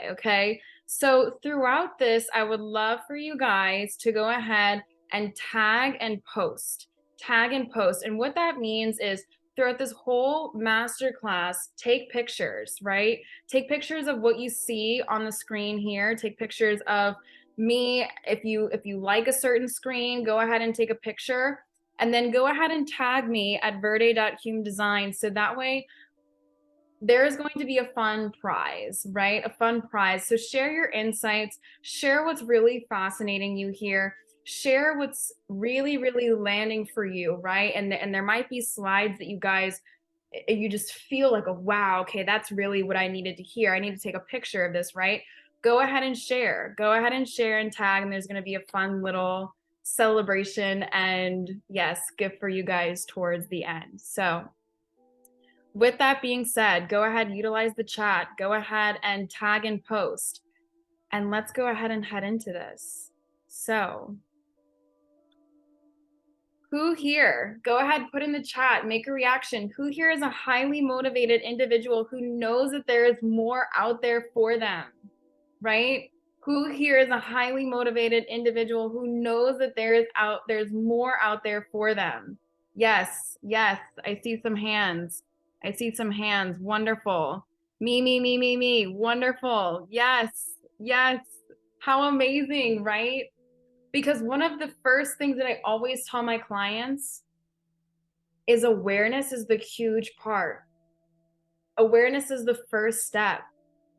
replay, okay? So throughout this, I would love for you guys to go ahead and tag and post. Tag and post. And what that means is throughout this whole masterclass, take pictures, right? Take pictures of what you see on the screen here. Take pictures of me. If you like a certain screen, go ahead and take a picture. And then go ahead and tag me at verde.humedesign. So that way there is going to be a fun prize, right? A fun prize. So share your insights, share what's really fascinating you here, share what's really, really landing for you, right? And there might be slides that you guys, you just feel like, oh, wow, okay, that's really what I needed to hear. I need to take a picture of this, right? Go ahead and share. Go ahead and share and tag, and there's going to be a fun little celebration and yes, gift for you guys towards the end. So with that being said, go ahead, utilize the chat, go ahead and tag and post, and let's go ahead and head into this. So who here, go ahead, put in the chat, make a reaction. Who here is a highly motivated individual who knows that there is more out there for them, right? Who here is a highly motivated individual who knows that there's more out there for them? Yes, yes, I see some hands. I see some hands. Wonderful. Me. Wonderful. Yes, yes. How amazing, right? Because one of the first things that I always tell my clients is awareness is the huge part. Awareness is the first step,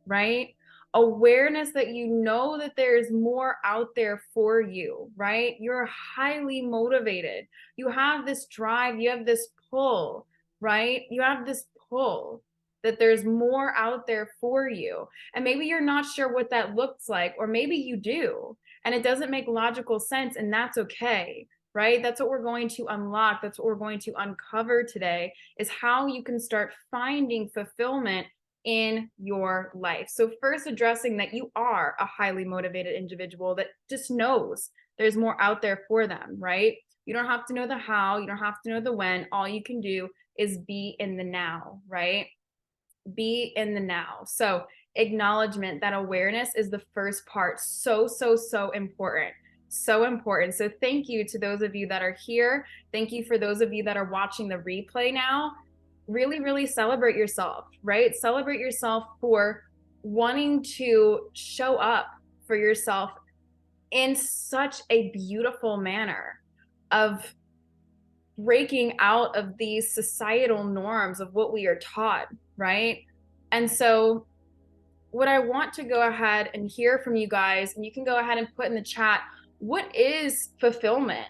right? Awareness that you know that there's more out there for you, right? You're highly motivated. You have this drive, you have this pull, right? You have this pull that there's more out there for you. And maybe you're not sure what that looks like, or maybe you do, and it doesn't make logical sense, and that's okay, right? That's what we're going to unlock. That's what we're going to uncover today, is how you can start finding fulfillment in your life. So first, addressing that you are a highly motivated individual that just knows there's more out there for them, right? You don't have to know the how, you don't have to know the when. All you can do is be in the now, right? Be in the now. So acknowledgement, that awareness is the first part. So important. So important. So thank you to those of you that are here. Thank you for those of you that are watching the replay now. Really, really celebrate yourself, right? Celebrate yourself for wanting to show up for yourself in such a beautiful manner of breaking out of these societal norms of what we are taught, right? And so what I want to go ahead and hear from you guys, and you can go ahead and put in the chat, what is fulfillment?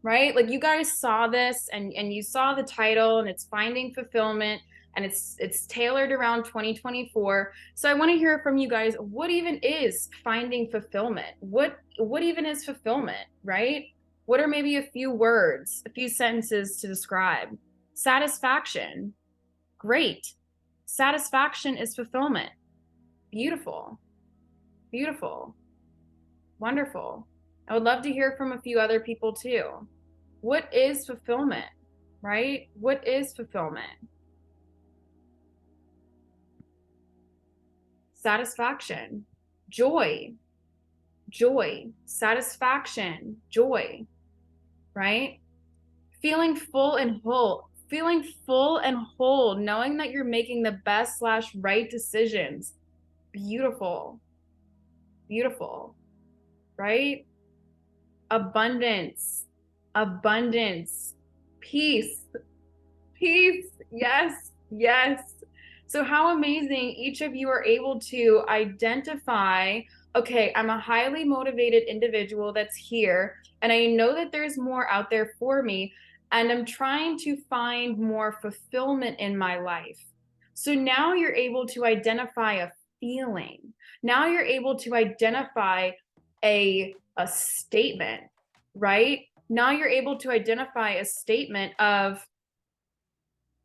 Right? Like you guys saw this and you saw the title, and it's finding fulfillment, and it's tailored around 2024. So I want to hear from you guys, what even is finding fulfillment? What even is fulfillment, right? What are maybe a few words, a few sentences to describe? Satisfaction. Great. Satisfaction is fulfillment. Beautiful. Beautiful. Wonderful. I would love to hear from a few other people too. What is fulfillment, right? What is fulfillment? Satisfaction, joy, satisfaction, joy, right? Feeling full and whole, knowing that you're making the best / right decisions. Beautiful, beautiful, right? Abundance, peace, yes, yes. So how amazing each of you are able to identify, okay, I'm a highly motivated individual that's here, and I know that there's more out there for me, and I'm trying to find more fulfillment in my life. So now you're able to identify a feeling. Now you're able to identify a statement, right? Now you're able to identify a statement of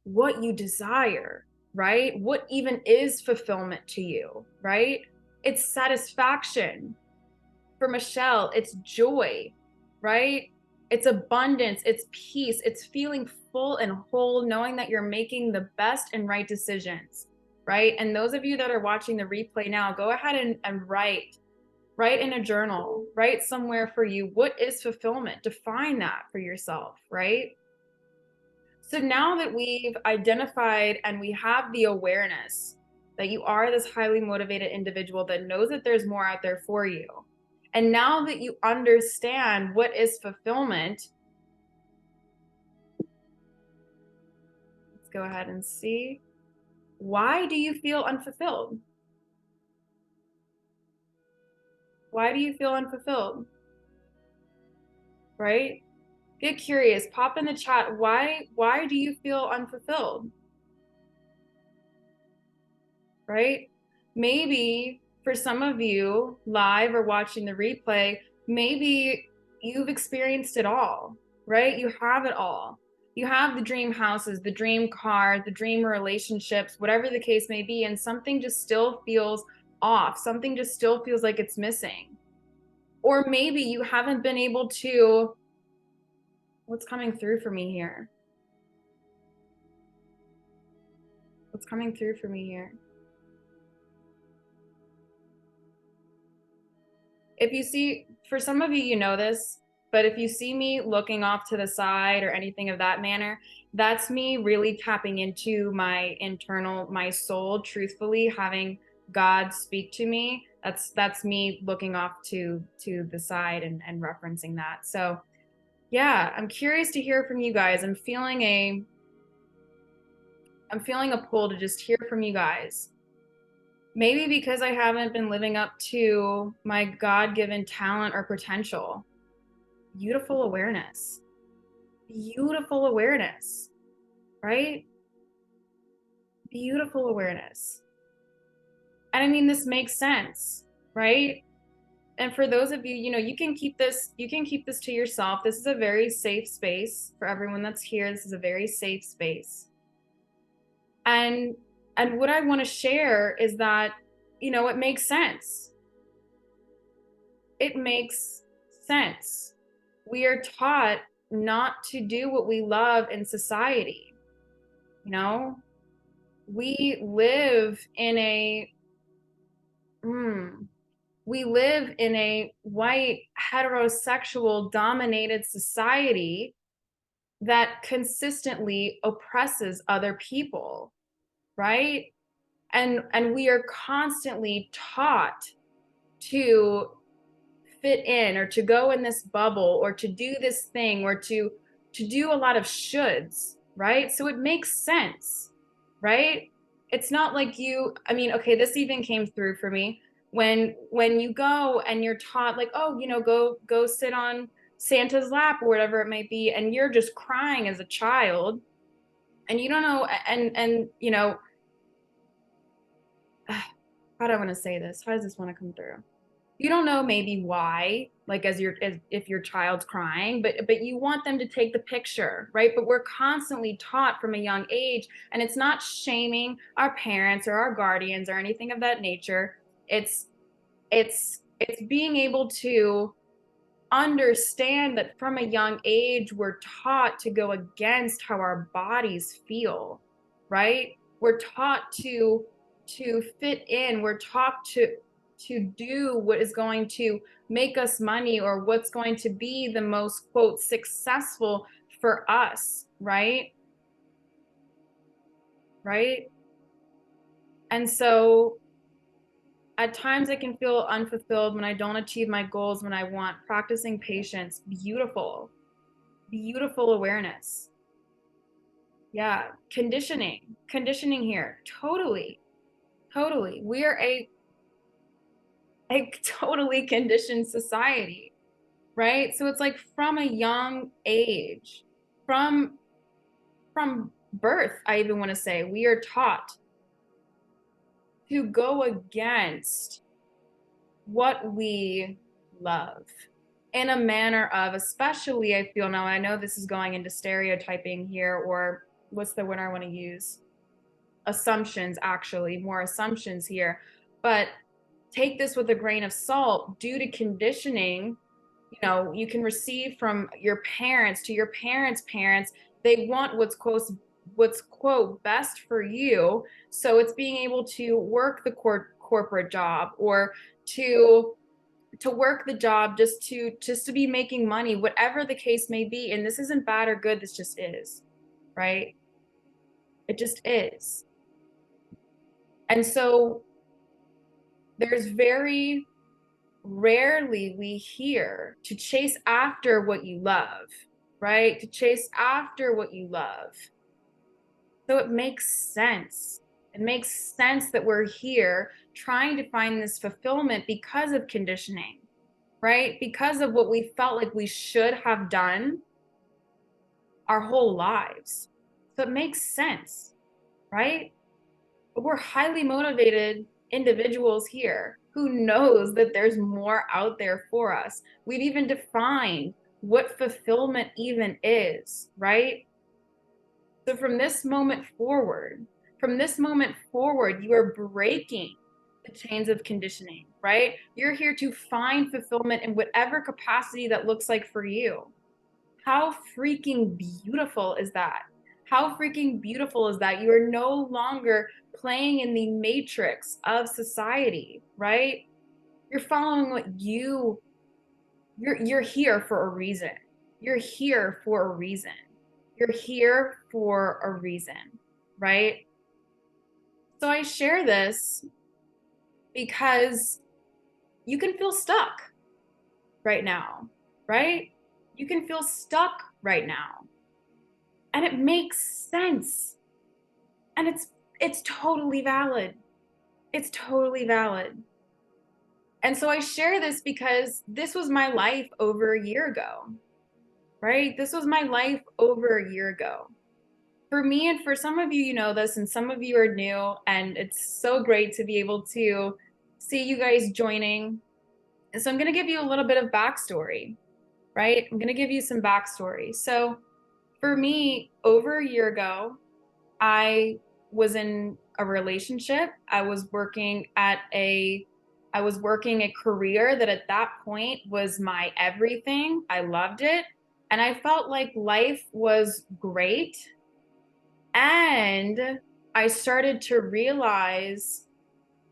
what you desire, right? What even is fulfillment to you, right? It's satisfaction. For Michelle, it's joy, right? It's abundance, it's peace, it's feeling full and whole, knowing that you're making the best and right decisions. right? And those of you that are watching the replay now, go ahead and write in a journal, write somewhere for you, what is fulfillment? Define that for yourself, right? So now that we've identified and we have the awareness that you are this highly motivated individual that knows that there's more out there for you, and now that you understand what is fulfillment, let's go ahead and see. Why do you feel unfulfilled? Why do you feel unfulfilled? Right? Get curious, pop in the chat. Why do you feel unfulfilled? Right? Maybe for some of you live or watching the replay, maybe you've experienced it all, right? You have it all. You have the dream houses, the dream car, the dream relationships, whatever the case may be, and something just still feels off. Something just still feels like it's missing. Or maybe you haven't been able to, what's coming through for me here? What's coming through for me here? If you see, for some of you, you know this, but if you see me looking off to the side or anything of that manner, that's me really tapping into my internal, my soul, truthfully having God speak to me. That's me looking off to the side and referencing that. So yeah, I'm curious to hear from you guys. I'm feeling a pull to just hear from you guys. Maybe because I haven't been living up to my God-given talent or potential. Beautiful awareness. Beautiful awareness, right? Beautiful awareness. And I mean, this makes sense, right? And for those of you, you know, you can keep this to yourself. This is a very safe space for everyone that's here. This is a very safe space. And what I want to share is that, you know, it makes sense. It makes sense. We are taught not to do what we love in society. You know, we live in a white heterosexual dominated society that consistently oppresses other people, right? And we are constantly taught to fit in or to go in this bubble or to do this thing or to do a lot of shoulds, right? So it makes sense, right? It's not like I mean, okay, this even came through for me when you go and you're taught like, oh, you know, go sit on Santa's lap or whatever it might be, and you're just crying as a child and you don't know, and you know, how do I want to say this? How does this want to come through? You don't know maybe why, like as if your child's crying, but you want them to take the picture, right? But we're constantly taught from a young age, and it's not shaming our parents or our guardians or anything of that nature. It's being able to understand that from a young age we're taught to go against how our bodies feel, right? We're taught to fit in. We're taught to do what is going to make us money or what's going to be the most, quote, successful for us, right? Right? And so at times I can feel unfulfilled when I don't achieve my goals when I want. Practicing patience, beautiful awareness. Yeah, conditioning here, totally. We are a totally conditioned society, right? So it's like from a young age, from birth, I even want to say, we are taught to go against what we love in a manner of, especially I feel now, I know this is going into stereotyping here, or what's the word I want to use? Assumptions, actually, more assumptions here. But take this with a grain of salt. Due to conditioning, you know, you can receive from your parents to your parents' parents. They want what's what's quote best for you. So it's being able to work the corporate job, or to work the job just to be making money, whatever the case may be. And this isn't bad or good, this just is, right? It just is. And so there's very rarely we hear to chase after what you love, right? To chase after what you love. So it makes sense. It makes sense that we're here trying to find this fulfillment because of conditioning, right? Because of what we felt like we should have done our whole lives. So it makes sense, right? But we're highly motivated individuals here who knows that there's more out there for us. We've even defined what fulfillment even is, right? So from this moment forward, you are breaking the chains of conditioning, right? You're here to find fulfillment in whatever capacity that looks like for you. How freaking beautiful is that? How freaking beautiful is that? You are no longer playing in the matrix of society, right? You're following what you're here for a reason. You're here for a reason. You're here for a reason, right? So I share this because you can feel stuck right now, right? You can feel stuck right now. And it makes sense. And it's totally valid. It's totally valid. And so I share this because this was my life over a year ago, right? This was my life over a year ago. For me, and for some of you, you know this, and some of you are new, and it's so great to be able to see you guys joining. And so I'm going to give you a little bit of backstory, right? I'm going to give you some backstory. So for me, over a year ago, I was in a relationship. I was working a career that at that point was my everything. I loved it. And I felt like life was great. And I started to realize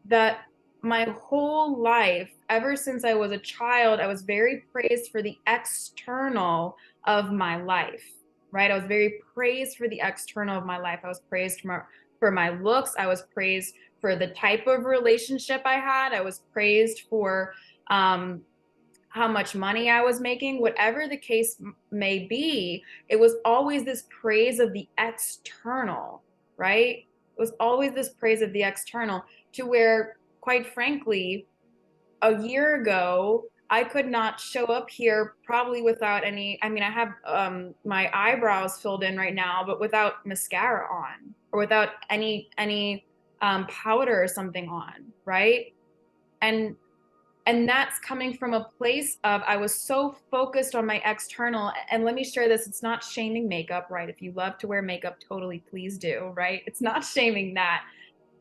that my whole life, ever since I was a child, I was very praised for the external of my life, right? I was very praised for the external of my life. I was praised for my looks. I was praised for the type of relationship I had. I was praised for how much money I was making, whatever the case may be. It was always this praise of the external, right? It was always this praise of the external, to where, quite frankly, a year ago, I could not show up here probably without any, I mean, I have my eyebrows filled in right now, but without mascara on, or without any powder or something on, right? And that's coming from a place of, I was so focused on my external. And let me share this, it's not shaming makeup, right? If you love to wear makeup, totally, please do, right? It's not shaming that.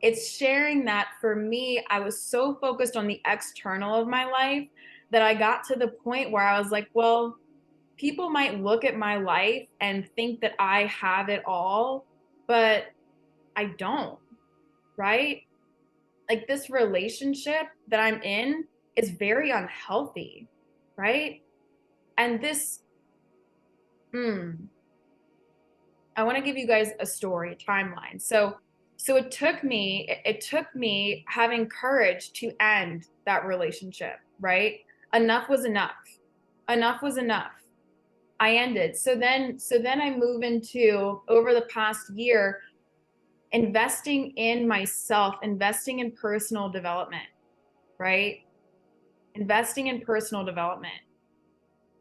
It's sharing that for me, I was so focused on the external of my life that I got to the point where I was like, well, people might look at my life and think that I have it all, but I don't, right? Like, this relationship that I'm in is very unhealthy, right? And this, I want to give you guys a story, a timeline. So it took me having courage to end that relationship, right? Enough was enough. Enough was enough. I ended. So then I move into, over the past year, investing in myself, investing in personal development, right? Investing in personal development.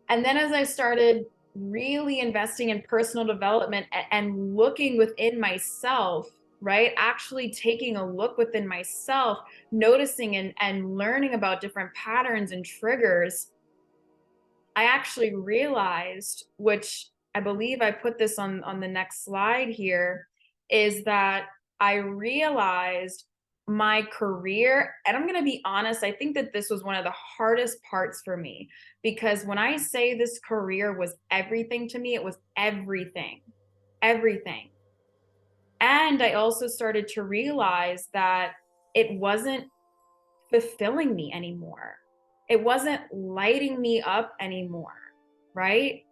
And then as I started really investing in personal development and looking within myself, right? Actually taking a look within myself, noticing and learning about different patterns and triggers, I actually realized, which I believe I put this on the next slide here, is that I realized my career, and I'm going to be honest, I think that this was one of the hardest parts for me, because when I say this career was everything to me, it was everything, everything. And I also started to realize that it wasn't fulfilling me anymore. It wasn't lighting me up anymore, right?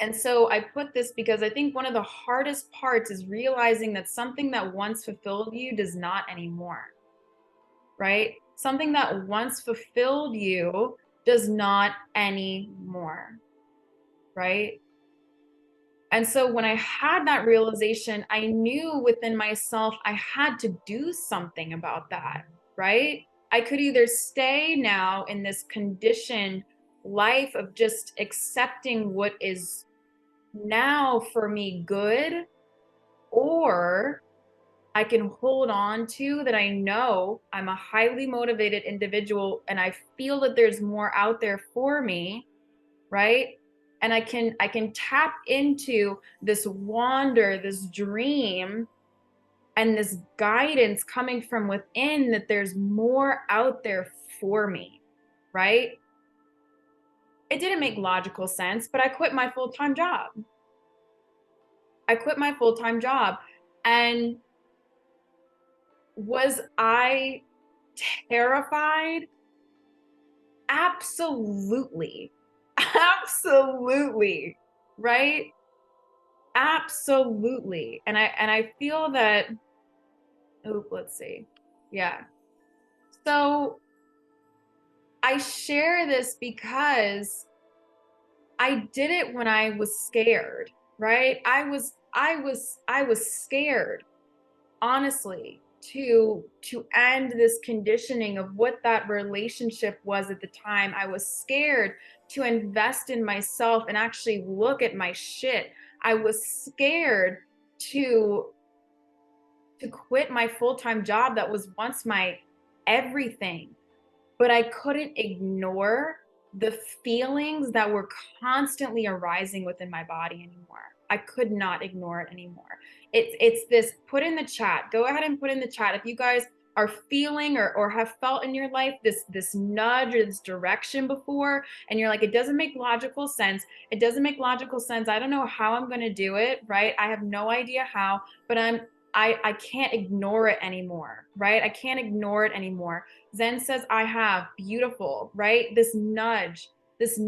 And so I put this because I think one of the hardest parts is realizing that something that once fulfilled you does not anymore, right? Something that once fulfilled you does not anymore, right? And so when I had that realization, I knew within myself I had to do something about that, right? I could either stay now in this conditioned life of just accepting what is now for me good, or I can hold on to that. I know I'm a highly motivated individual and I feel that there's more out there for me, right? And I can tap into this wonder, this dream, and this guidance coming from within that there's more out there for me, right? It didn't make logical sense, but I quit my full-time job. I quit my full-time job. And was I terrified? Absolutely. Absolutely. Right? Absolutely. And I feel that, oh, let's see. Yeah. So I share this because I did it when I was scared, right? I was scared, honestly, to end this conditioning of what that relationship was at the time. I was scared to invest in myself and actually look at my shit. I was scared to quit my full-time job that was once my everything, but I couldn't ignore the feelings that were constantly arising within my body anymore. I could not ignore it anymore. It's this, put in the chat. Go ahead and put in the chat if you guys are feeling or have felt in your life this nudge or this direction before, and you're like, it doesn't make logical sense. It doesn't make logical sense. I don't know how I'm going to do it, right? I have no idea how, but I can't ignore it anymore, right? I can't ignore it anymore. Zen says, I have, beautiful, right? This nudge, this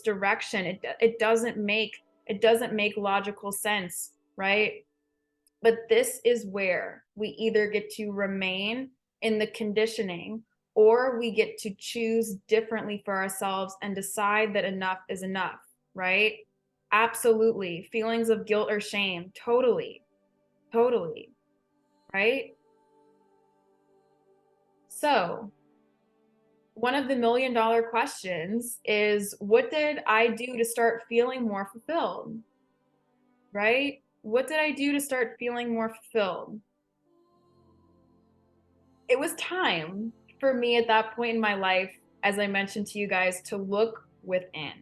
direction, it doesn't make logical sense, right? But this is where we either get to remain in the conditioning, or we get to choose differently for ourselves and decide that enough is enough, right? Absolutely. Feelings of guilt or shame, totally, totally, right? So one of the $1,000,000 questions is, what did I do to start feeling more fulfilled? Right? What did I do to start feeling more fulfilled? It was time for me at that point in my life, as I mentioned to you guys, to look within.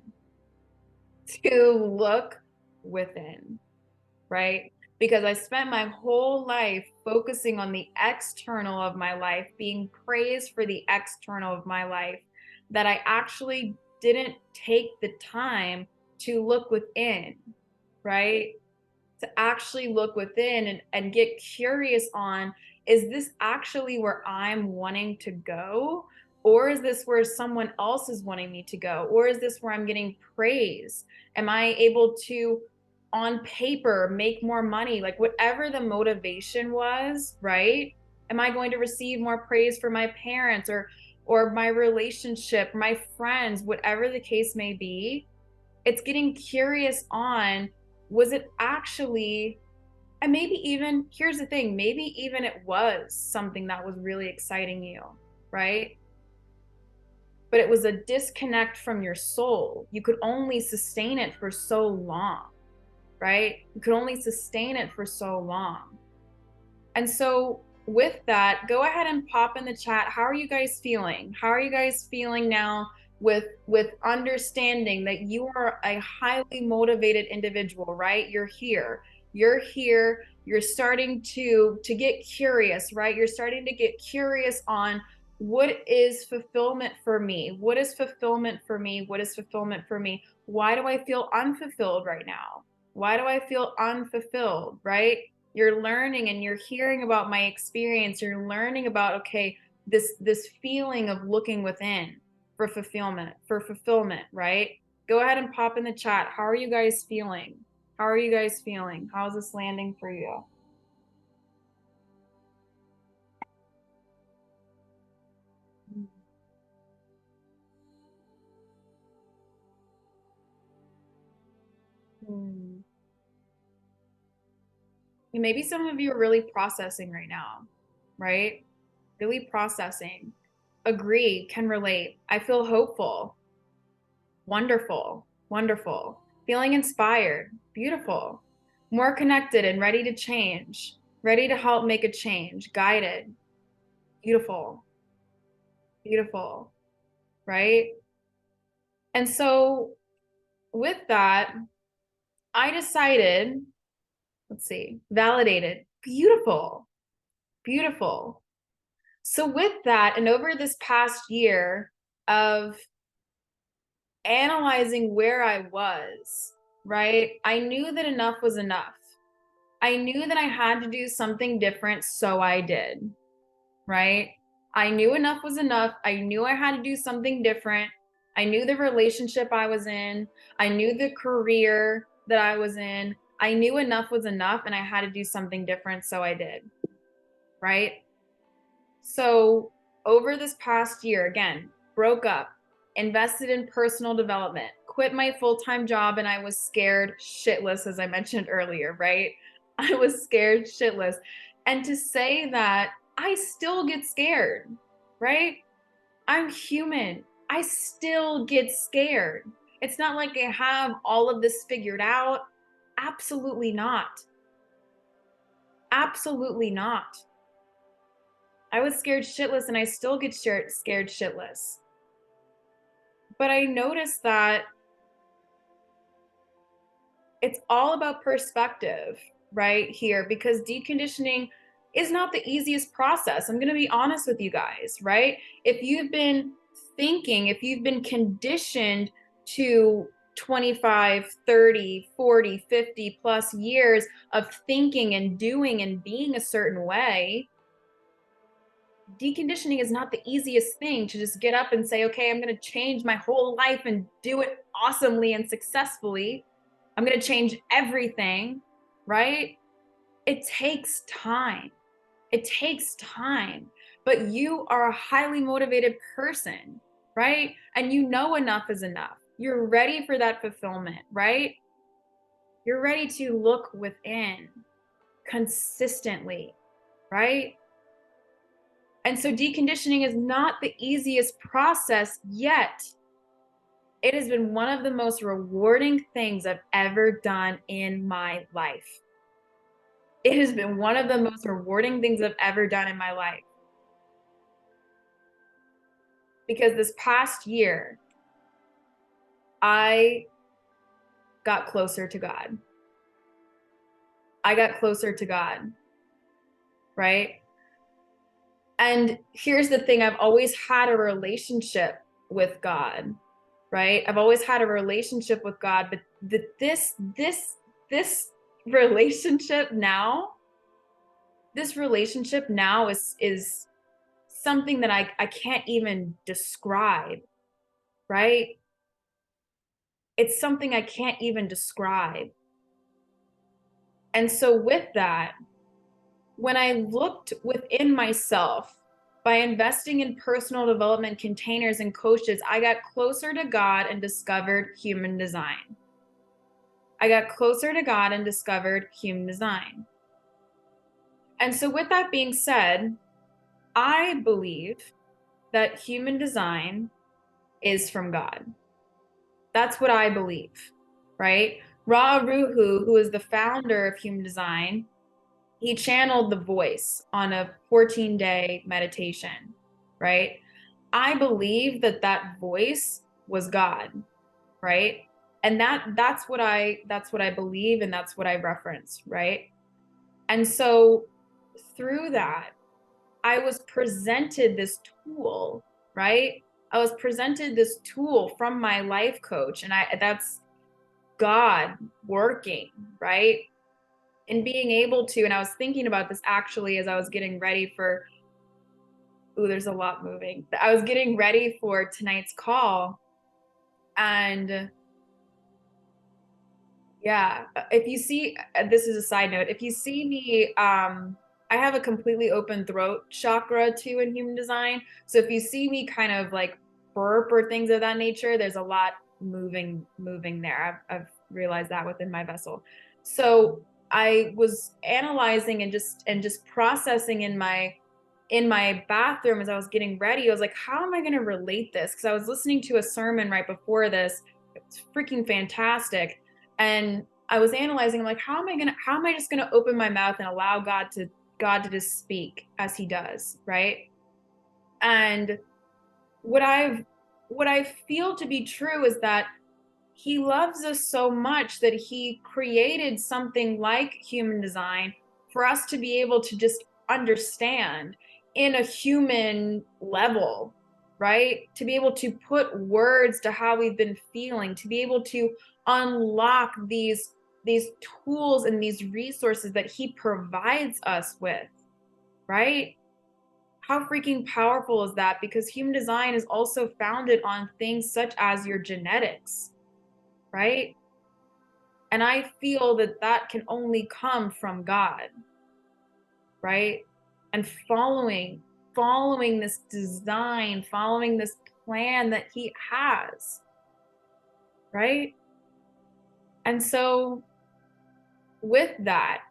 To look within, right? Because I spent my whole life focusing on the external of my life, being praised for the external of my life, that I actually didn't take the time to look within, right? To actually look within and get curious on, is this actually where I'm wanting to go? Or is this where someone else is wanting me to go? Or is this where I'm getting praise? Am I able to, on paper, make more money? Like, whatever the motivation was, right? Am I going to receive more praise for my parents or my relationship, my friends, whatever the case may be? It's getting curious on, was it actually, and maybe even, here's the thing, maybe even it was something that was really exciting you, right? But it was a disconnect from your soul. You could only sustain it for so long, right? You could only sustain it for so long. And so with that, go ahead and pop in the chat. How are you guys feeling? How are you guys feeling now with understanding that you are a highly motivated individual, right? You're here. You're here. You're starting to get curious, right? You're starting to get curious on, what is fulfillment for me? What is fulfillment for me? What is fulfillment for me? Why do I feel unfulfilled right now? Why do I feel unfulfilled, right? You're learning and you're hearing about my experience. You're learning about, okay, this feeling of looking within for fulfillment, right? Go ahead and pop in the chat. How are you guys feeling? How are you guys feeling? How's this landing for you? Hmm. Maybe some of you are really processing right now, right? Really processing. Agree, can relate. I feel hopeful. Wonderful, wonderful. Feeling inspired. Beautiful. More connected and ready to change. Ready to help make a change. Guided. Beautiful. Beautiful. Right? And so with that, I decided, let's see, validated. Beautiful. Beautiful. So with that, and over this past year of analyzing where I was, right? I knew that enough was enough. I knew that I had to do something different, so I did, right? I knew enough was enough. I knew I had to do something different. I knew the relationship I was in. I knew the career that I was in. I knew enough was enough and I had to do something different, so I did, right? So over this past year, again, broke up, invested in personal development, quit my full-time job, and I was scared shitless, as I mentioned earlier, right? I was scared shitless. And to say that I still get scared, right? I'm human. I still get scared. It's not like I have all of this figured out. Absolutely not. Absolutely not. I was scared shitless and I still get scared shitless. But I noticed that it's all about perspective right here, because deconditioning is not the easiest process. I'm going to be honest with you guys, right? If you've been thinking, if you've been conditioned to 25, 30, 40, 50 plus years of thinking and doing and being a certain way, deconditioning is not the easiest thing to just get up and say, okay, I'm going to change my whole life and do it awesomely and successfully. I'm going to change everything, right? It takes time. It takes time, but you are a highly motivated person, right? And you know enough is enough. You're ready for that fulfillment, right? You're ready to look within consistently, right? And so deconditioning is not the easiest process, yet it has been one of the most rewarding things I've ever done in my life. It has been one of the most rewarding things I've ever done in my life. Because this past year, I got closer to God. I got closer to God, right? And here's the thing, I've always had a relationship with God, right? I've always had a relationship with God, but this relationship now, is something that I can't even describe, right? It's something I can't even describe. And so with that, when I looked within myself by investing in personal development containers and coaches, I got closer to God and discovered human design. I got closer to God and discovered human design. And so with that being said, I believe that human design is from God. That's what I believe, right? Ra Ruhu, who is the founder of human design, he channeled the voice on a 14-day meditation, right? I believe that that voice was God, right? And that's what I believe, and that's what I reference, right? And so through that, I was presented this tool, right? I was presented this tool from my life coach, and that's God working, right? and being able to, and I was thinking about this actually as I was getting ready for, there's a lot moving. I was getting ready for tonight's call, and yeah, if you see, this is a side note, if you see me, I have a completely open throat chakra too in human design. So if you see me kind of like burp or things of that nature, there's a lot moving there. I've realized that within my vessel. So I was analyzing and just processing in my bathroom as I was getting ready. I was like, how am I going to relate this? Because I was listening to a sermon right before this. It's freaking fantastic. And I was analyzing, I'm like, how am I just gonna open my mouth and allow God to just speak as he does, right? And what I feel to be true is that he loves us so much that he created something like human design for us to be able to just understand in a human level, right? To be able to put words to how we've been feeling, to be able to unlock these tools and these resources that he provides us with, right? How freaking powerful is that? Because human design is also founded on things such as your genetics, right? And I feel that that can only come from God, right? And following this design, following this plan that he has, right? And so with that,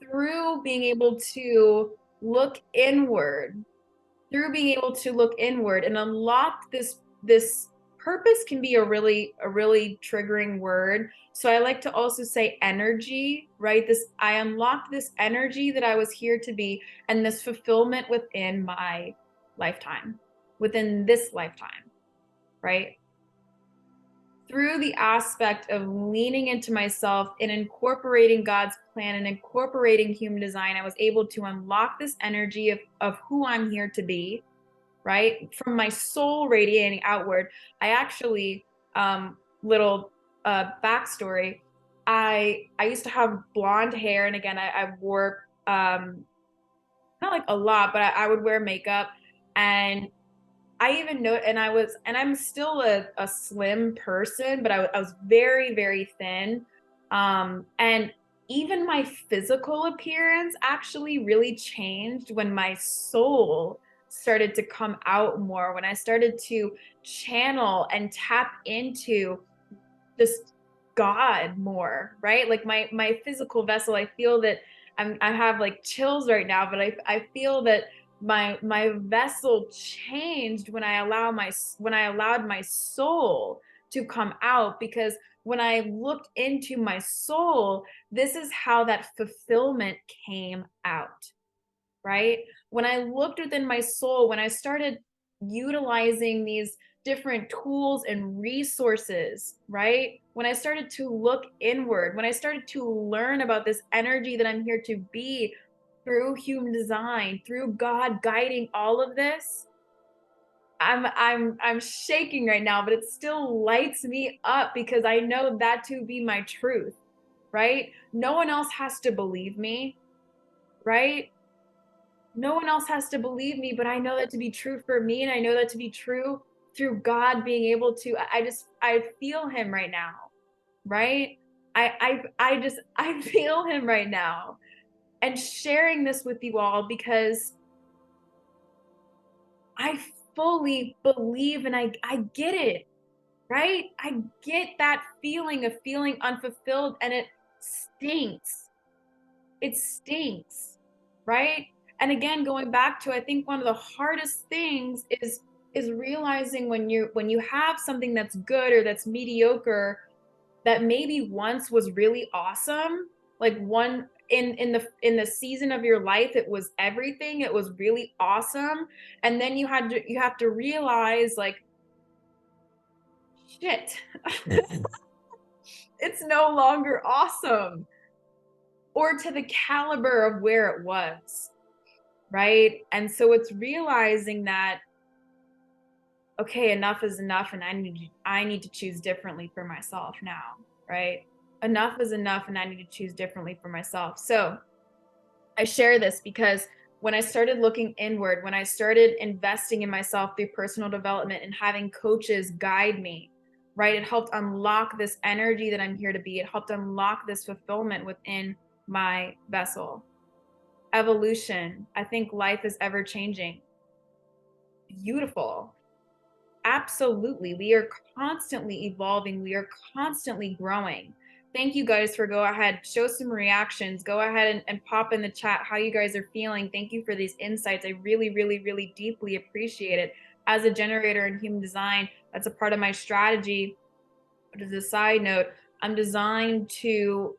through being able to look inward, and unlock this purpose can be a really triggering word. So I like to also say energy, right? I unlocked this energy that I was here to be, and this fulfillment within my lifetime, within this lifetime, right? Through the aspect of leaning into myself and incorporating God's plan and incorporating human design, I was able to unlock this energy of who I'm here to be, right? From my soul radiating outward. I actually, little backstory, I used to have blonde hair, and again, I wore not like a lot, but I would wear makeup, and I even know, and I'm still a slim person, but I was very, very thin. And even my physical appearance actually really changed when my soul started to come out more, when I started to channel and tap into just God more, right? Like my physical vessel, I feel that I have like chills right now, but I feel that my vessel changed when I allowed my soul to come out, because when I looked into my soul, this is how that fulfillment came out, right? When I looked within my soul, when I started utilizing these different tools and resources, right? When I started to look inward, when I started to learn about this energy that I'm here to be through human design, through God guiding all of this, I'm shaking right now, but it still lights me up because I know that to be my truth, right? No one else has to believe me, right? No one else has to believe me, but I know that to be true for me, and I know that to be true through God being able to, I feel him right now, right? I feel him right now, and sharing this with you all because I fully believe, and I get it, right? I get that feeling of feeling unfulfilled, and it stinks. It stinks, right? And again, going back to, I think one of the hardest things is realizing when you have something that's good or that's mediocre, that maybe once was really awesome, like one in the season of your life it was everything, it was really awesome, and then you have to realize, like, shit, it's no longer awesome, or to the caliber of where it was, right? And so it's realizing that, okay, enough is enough, and I need to choose differently for myself now, right? enough is enough and I need to choose differently for myself. So I share this because when I started looking inward, when I started investing in myself through personal development and having coaches guide me, right? It helped unlock this energy that I'm here to be. It helped unlock this fulfillment within my vessel. Evolution. I think life is ever changing. Beautiful. Absolutely. We are constantly evolving. We are constantly growing. Thank you guys for go ahead, show some reactions. Go ahead and pop in the chat how you guys are feeling. Thank you for these insights. I really, really, really deeply appreciate it. As a generator in human design, that's a part of my strategy. But as a side note, I'm designed to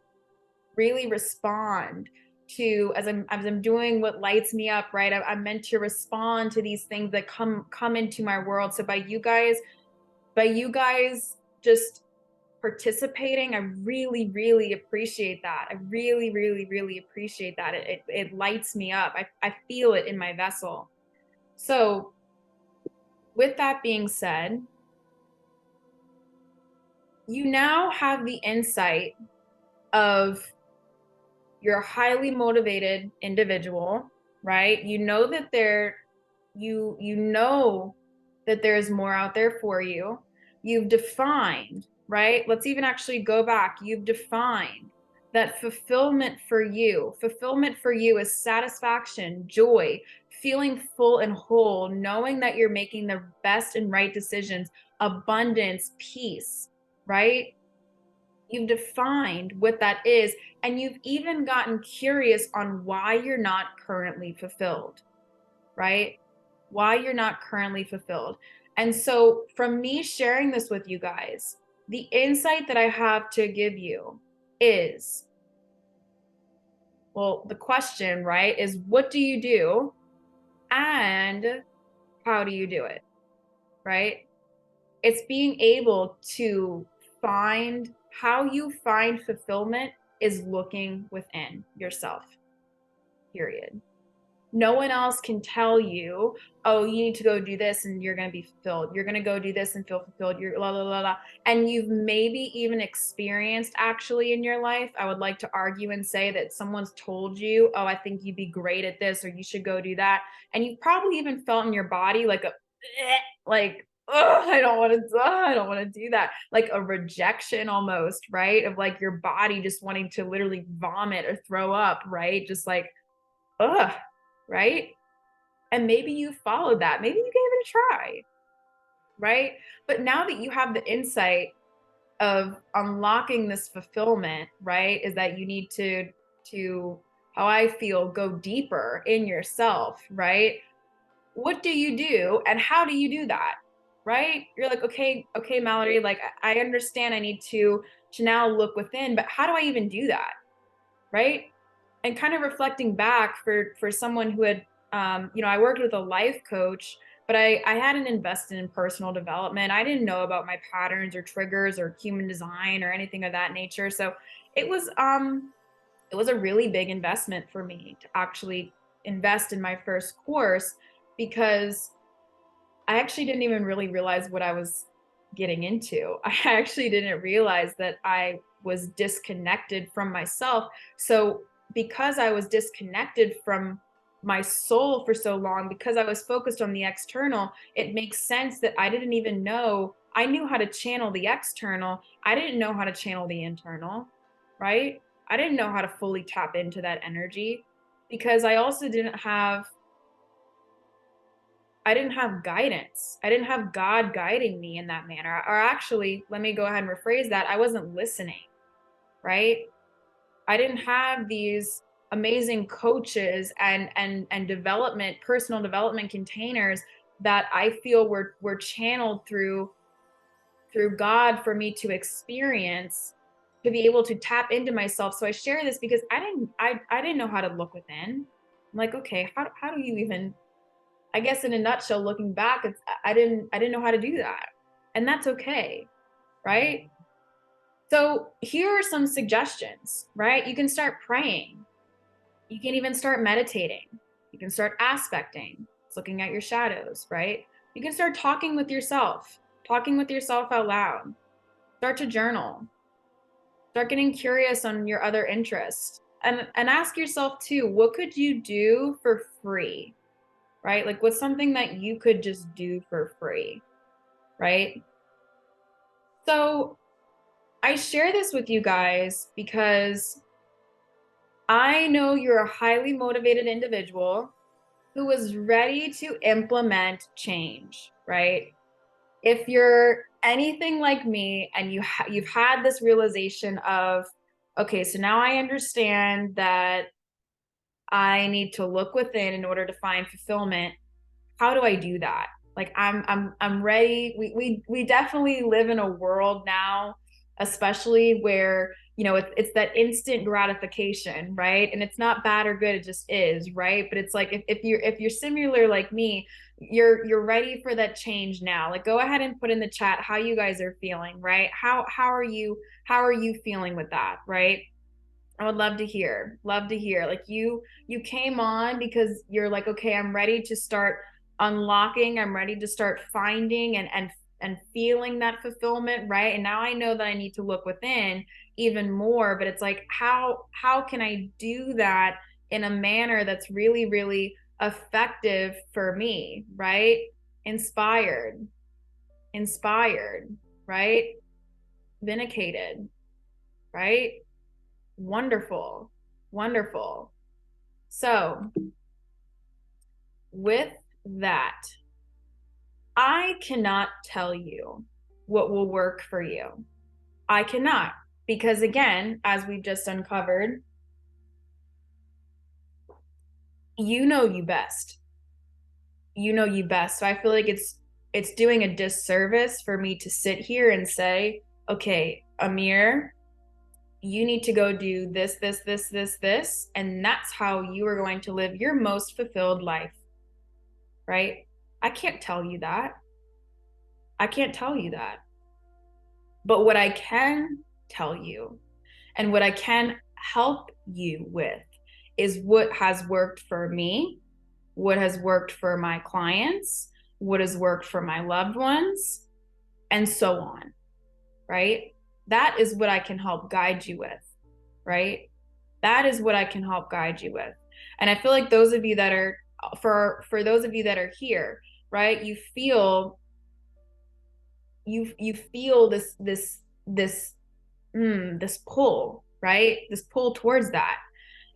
really respond to as I'm doing what lights me up, right? I'm meant to respond to these things that come into my world. So by you guys just participating, I really, really appreciate that. I really, really, really appreciate that. It lights me up. I feel it in my vessel. So with that being said, you now have the insight of you're a highly motivated individual, right? You know that you know that there's more out there for you. You've defined, right? Let's even actually go back. You've defined that fulfillment for you is satisfaction, joy, feeling full and whole, knowing that you're making the best and right decisions, abundance, peace, right? You've defined what that is, and you've even gotten curious on why you're not currently fulfilled, right? Why you're not currently fulfilled. And so, from me sharing this with you guys, the insight that I have to give you is, well, the question, right, is what do you do and how do you do it, right? It's being able to find how you find fulfillment is looking within yourself, period. No one else can tell you, oh, you need to go do this and you're going to be fulfilled. You're going to go do this and feel fulfilled. You're la, la, la, la. And you've maybe even experienced actually in your life. I would like to argue and say that someone's told you, oh, I think you'd be great at this or you should go do that. And you've probably even felt in your body like like, oh, I don't want to do that. Like a rejection almost, right? Of like your body just wanting to literally vomit or throw up, right? Just like, ugh, right? And maybe you followed that. Maybe you gave it a try, right? But now that you have the insight of unlocking this fulfillment, right? Is that you need to how I feel, go deeper in yourself, right? What do you do and how do you do that? Right? You're like, okay, Mallory, like I understand I need to now look within, but how do I even do that? Right? And kind of reflecting back for someone who had I worked with a life coach, but I hadn't invested in personal development. I didn't know about my patterns or triggers or human design or anything of that nature. So it was a really big investment for me to actually invest in my first course because I actually didn't even really realize what I was getting into. I actually didn't realize that I was disconnected from myself. So because I was disconnected from my soul for so long, because I was focused on the external, it makes sense that I didn't even know. I knew how to channel the external. I didn't know how to channel the internal, right? I didn't know how to fully tap into that energy because I also didn't have guidance. I didn't have God guiding me in that manner. Or actually, let me go ahead and rephrase that. I wasn't listening, right? I didn't have these amazing coaches and development, personal development containers that I feel were channeled through God for me to experience, to be able to tap into myself. So I share this because I didn't know how to look within. I'm like, okay, how do you even, I guess in a nutshell, looking back, it's I didn't know how to do that. And that's okay, right? So here are some suggestions, right? You can start praying. You can even start meditating. You can start aspecting, looking at your shadows, right? You can start talking with yourself out loud. Start to journal. Start getting curious on your other interests. And ask yourself too, what could you do for free? Right? Like what's something that you could just do for free? Right? So I share this with you guys because I know you're a highly motivated individual who is ready to implement change, right? If you're anything like me and you've had this realization of, okay, so now I understand that I need to look within in order to find fulfillment. How do I do that? Like I'm ready. We definitely live in a world now, especially where, you know, it's that instant gratification, right? And it's not bad or good, it just is, right? But it's like if you're similar like me, you're ready for that change now. Like go ahead and put in the chat how you guys are feeling, right? How are you feeling with that, right? I would love to hear. Love to hear. Like you came on because you're like, okay, I'm ready to start unlocking, I'm ready to start finding and feeling that fulfillment, right? And now I know that I need to look within even more, but it's like how can I do that in a manner that's really really effective for me, right? Inspired. Inspired, right? Vindicated, right? Wonderful. Wonderful. So, with that, I cannot tell you what will work for you. I cannot, because again, as we've just uncovered, you know you best. You know you best. So I feel like it's doing a disservice for me to sit here and say, okay, Amir, you need to go do this, this, and that's how you are going to live your most fulfilled life, right? I can't tell you that. I can't tell you that. But what I can tell you and what I can help you with is what has worked for me, what has worked for my clients, what has worked for my loved ones, and so on, right? That is what I can help guide you with, right? That is what I can help guide you with. And I feel like those of you that are for those of you that are here, right? You feel this pull, right? This pull towards that.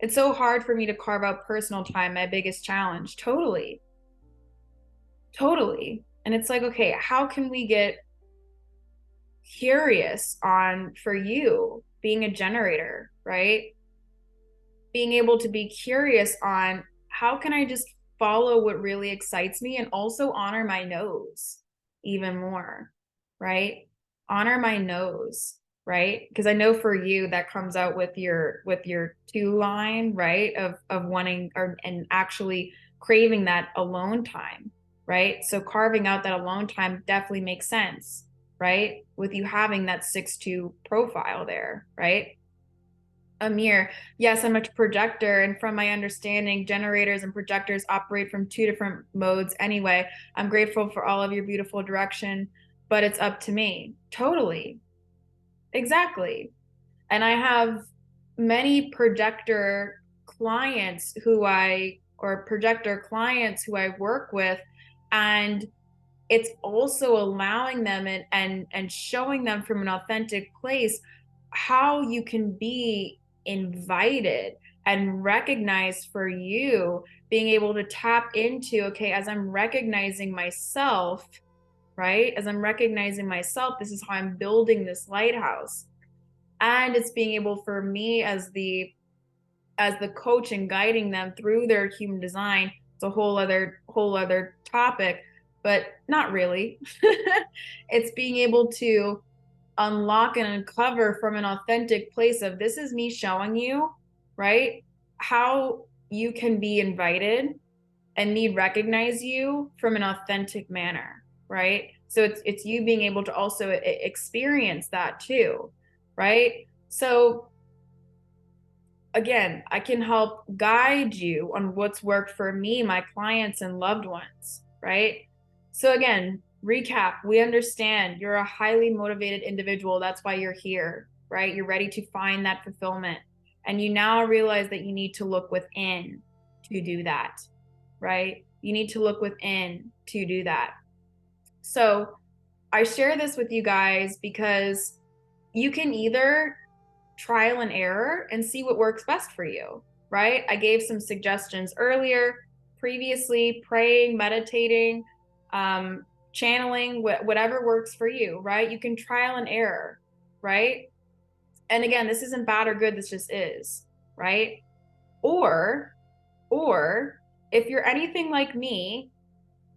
It's so hard for me to carve out personal time, my biggest challenge. Totally. Totally. And it's like, okay, how can we get curious on for you being a generator, right? Being able to be curious on how can I just follow what really excites me and also honor my nose even more, right? Honor my nose, right? Because I know for you that comes out with your two line, right? Of wanting or and actually craving that alone time, right? So carving out that alone time definitely makes sense, right? With you having that 6-2 profile there, right? Amir, yes, I'm a projector, and from my understanding, generators and projectors operate from two different modes anyway. I'm grateful for all of your beautiful direction, but it's up to me. Totally. Exactly. And I have many projector clients who I work with, and it's also allowing them and showing them from an authentic place how you can be invited and recognized for you, being able to tap into, okay, as I'm recognizing myself, right? As I'm recognizing myself, this is how I'm building this lighthouse. And it's being able for me as the coach and guiding them through their human design. It's a whole other topic, but not really. It's being able to unlock and uncover from an authentic place of this is me showing you, right? How you can be invited and me recognize you from an authentic manner, right? So it's you being able to also experience that too, right? So again, I can help guide you on what's worked for me, my clients, and loved ones, right? So again, recap, we understand you're a highly motivated individual. That's why you're here. right? You're ready to find that fulfillment. And you now realize that you need to look within to do that, right? You need to look within to do that. So I share this with you guys because you can either trial and error and see what works best for you, right? I gave some suggestions earlier, previously, praying, meditating, channeling, whatever works for you, right? You can trial and error, right? And again, this isn't bad or good, this just is, right? Or if you're anything like me,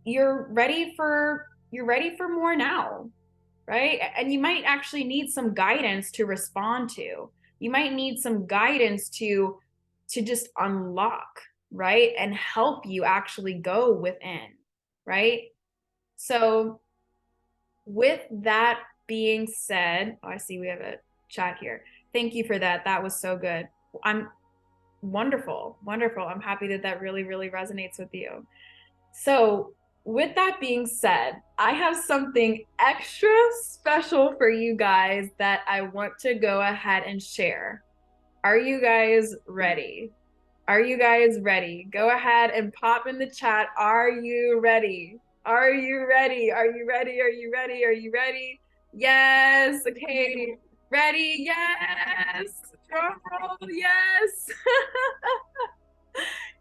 you're ready for more now, right? And you might actually need some guidance to respond to. You might need some guidance to just unlock, right? And help you actually go within, right? So with that being said, oh, I see we have a chat here. Thank you for that. That was so good. I'm wonderful. I'm happy that that really, really resonates with you. So with that being said, I have something extra special for you guys that I want to go ahead and share. Are you guys ready? Are you guys ready? Go ahead and pop in the chat. Are you ready? Are you ready? Are you ready? Are you ready? Are you ready? Yes. Okay. Ready? Yes. Drum roll. Yes.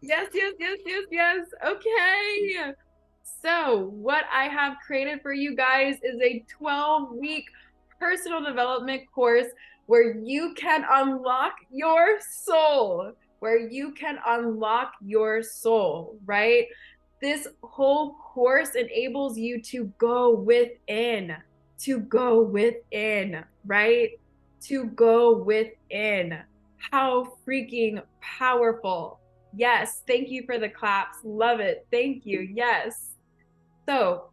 Yes. Okay. So what I have created for you guys is a 12-week personal development course where you can unlock your soul, right? This whole course enables you to go within, right? To go within. How freaking powerful. Yes, thank you for the claps. Love it. Thank you. Yes. So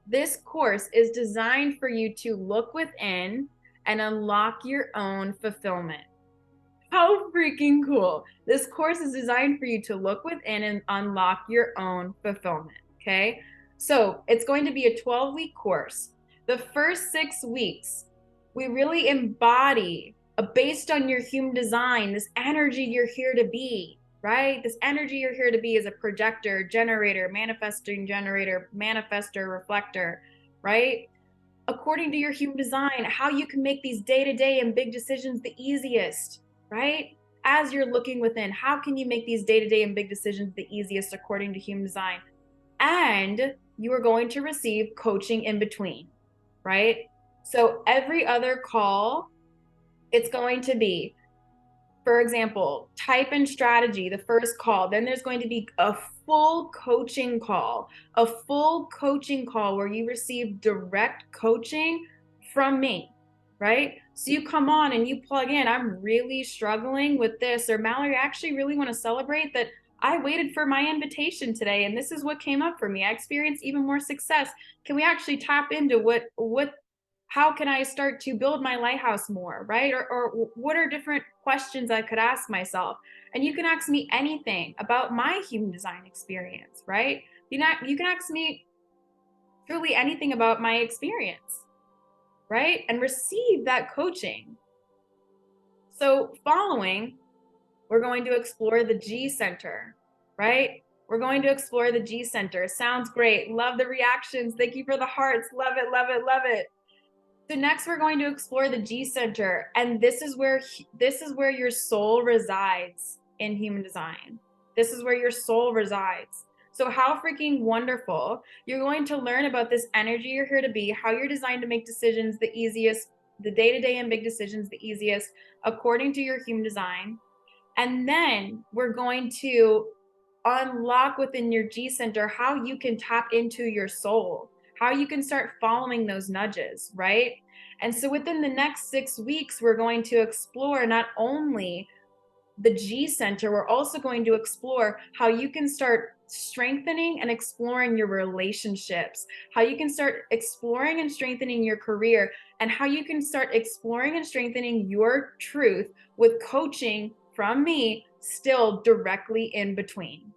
this course is designed for you to look within and unlock your own fulfillment. How freaking cool. This course is designed for you to look within and unlock your own fulfillment, okay? So it's going to be a 12-week course. The first 6 weeks, we really embody, based on your human design, this energy you're here to be, right? This energy you're here to be is a projector, generator, manifesting generator, manifester, reflector, right? According to your human design, how you can make these day-to-day and big decisions the easiest, right? As you're looking within, how can you make these day-to-day and big decisions the easiest according to human design? And you are going to receive coaching in between, right? So every other call, it's going to be, for example, type in strategy, the first call. Then there's going to be a full coaching call where you receive direct coaching from me, right? So you come on and you plug in, I'm really struggling with this, or Mallory, I actually really want to celebrate that I waited for my invitation today and this is what came up for me. I experienced even more success. Can we actually tap into how can I start to build my lighthouse more, right? Or what are different questions I could ask myself? And you can ask me anything about my human design experience, right? You can ask me truly anything about my experience, right? And receive that coaching. So following, we're going to explore the G Center, right? We're going to explore the G Center. Sounds great. Love the reactions. Thank you for the hearts. Love it, love it, love it. So next we're going to explore the G Center, and this is where your soul resides in human design. This is where your soul resides. So how freaking wonderful. You're going to learn about this energy you're here to be, how you're designed to make decisions the easiest, the day-to-day and big decisions the easiest according to your human design. And then we're going to unlock within your G Center how you can tap into your soul, how you can start following those nudges, right? And so within the next 6 weeks, we're going to explore not only the G Center, we're also going to explore how you can start strengthening and exploring your relationships, how you can start exploring and strengthening your career, and how you can start exploring and strengthening your truth with coaching from me still directly in between.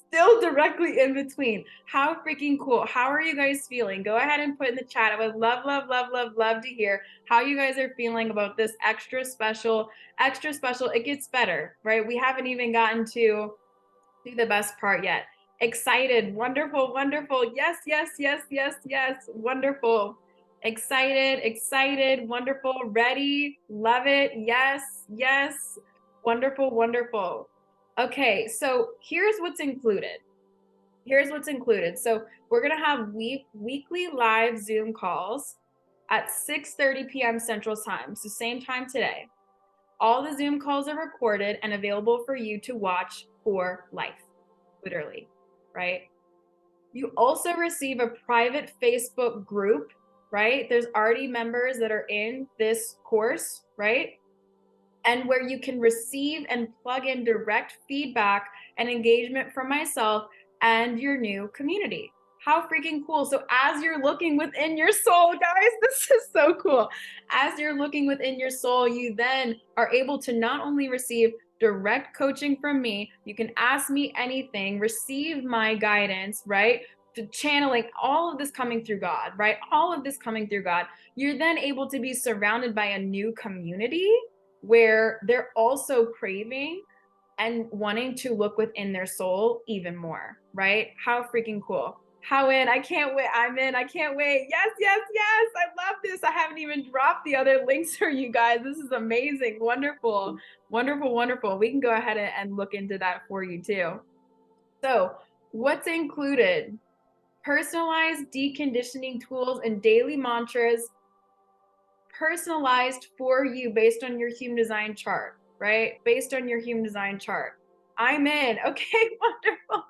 Still directly in between. How freaking cool. How are you guys feeling? Go ahead and put in the chat. I would love, love, love, love, love to hear how you guys are feeling about this extra special, extra special. It gets better, right? We haven't even gotten to the best part yet. Excited, wonderful, wonderful. Yes, yes, yes, yes, yes. Wonderful. Excited, excited, wonderful, ready, love it. Yes, yes. Wonderful, wonderful. Okay, so here's what's included. Here's what's included. So we're gonna have weekly live Zoom calls at 6:30 p.m. Central Time. So same time today. All the Zoom calls are recorded and available for you to watch for life, literally, right? You also receive a private Facebook group, right? There's already members that are in this course, right? And where you can receive and plug in direct feedback and engagement from myself and your new community. How freaking cool. So as you're looking within your soul, guys, this is so cool. As you're looking within your soul, you then are able to not only receive direct coaching from me, you can ask me anything, receive my guidance, right? To channeling all of this coming through God, right? All of this coming through God. You're then able to be surrounded by a new community where they're also craving and wanting to look within their soul even more, right? How freaking cool. How in? I can't wait. I'm in. I can't wait. Yes, yes, yes. I love this. I haven't even dropped the other links for you guys. This is amazing. Wonderful. Wonderful, wonderful. We can go ahead and look into that for you too. So, what's included? Personalized deconditioning tools and daily mantras personalized for you based on your human design chart, right? Based on your human design chart. I'm in. Okay, wonderful.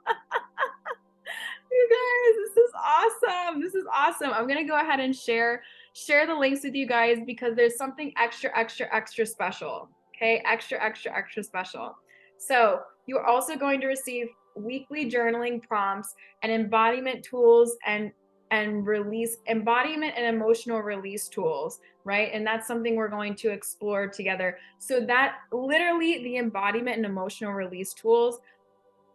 You guys, this is awesome. This is awesome. I'm going to go ahead and share the links with you guys because there's something extra, extra, extra special. Okay, extra, extra, extra special. So you're also going to receive weekly journaling prompts and embodiment tools and release embodiment and emotional release tools, right? And that's something we're going to explore together. So that literally the embodiment and emotional release tools,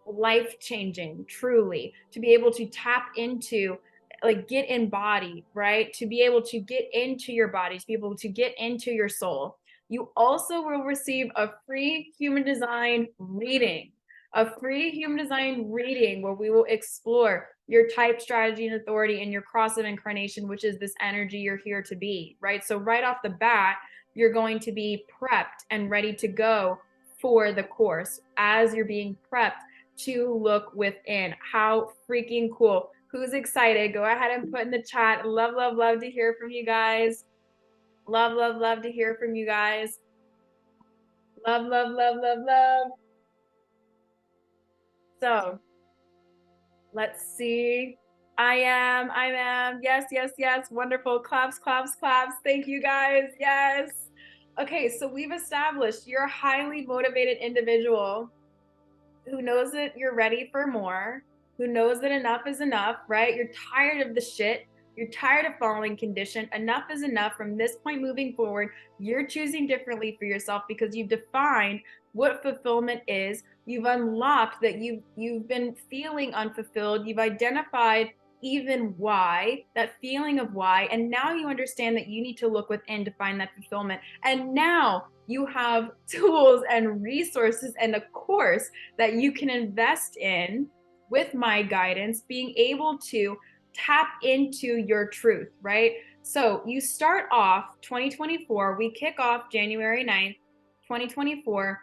life-changing, truly, to be able to tap into, like, get embodied, right? To be able to get into your body, to be able to get into your soul. You also will receive a free human design reading, where we will explore your type, strategy, and authority, and your cross of incarnation, which is this energy you're here to be, right? So right off the bat, you're going to be prepped and ready to go for the course. As you're being prepped to look within. How freaking cool. Who's excited? Go ahead and put in the chat. Love, love, love to hear from you guys. Love, love, love to hear from you guys. Love, love, love, love, love. So let's see. I am. Yes, yes, yes. Wonderful. Claps, claps, claps. Thank you guys. Yes. Okay, so we've established you're a highly motivated individual who knows that you're ready for more, who knows that enough is enough, right? You're tired of the shit. You're tired of following condition. Enough is enough. From this point moving forward, you're choosing differently for yourself because you've defined what fulfillment is. You've unlocked that you've been feeling unfulfilled. You've identified even why, that feeling of why, and now you understand that you need to look within to find that fulfillment. And now you have tools and resources and a course that you can invest in with my guidance, being able to tap into your truth, right? So you start off 2024, we kick off January 9th, 2024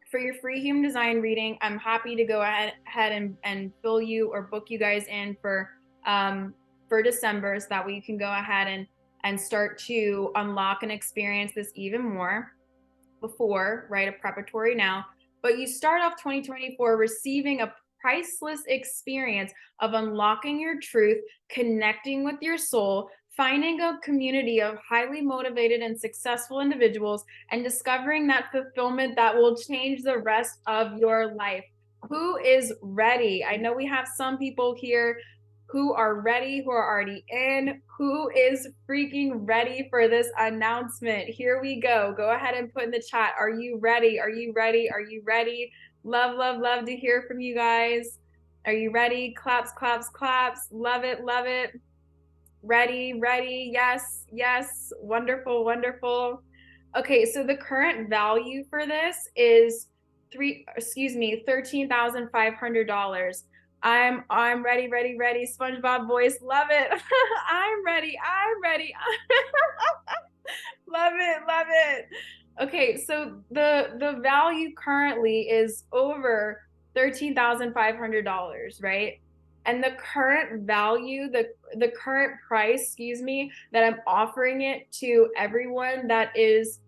for your free human design reading. I'm happy to go ahead and fill you or book you guys in for December, so that way you can go ahead and start to unlock and experience this even more before, right? A preparatory now, but you start off 2024 receiving a priceless experience of unlocking your truth, connecting with your soul, finding a community of highly motivated and successful individuals, and discovering that fulfillment that will change the rest of your life. Who is ready? I know we have some people here who are ready, who are already in. Who is freaking ready for this announcement? Here we go. Go ahead and put in the chat. Are you ready? Are you ready? Are you ready? Love, love, love to hear from you guys. Are you ready? Claps, claps, claps. Love it, love it. Ready, ready. Yes, yes. Wonderful, wonderful. Okay, so the current value for this is $13,500. I'm ready, ready, ready. SpongeBob voice, love it. I'm ready, I'm ready. Love it, love it. Okay, so the value currently is over $13,500, right? And the current value, the current price, excuse me, that I'm offering it to everyone that is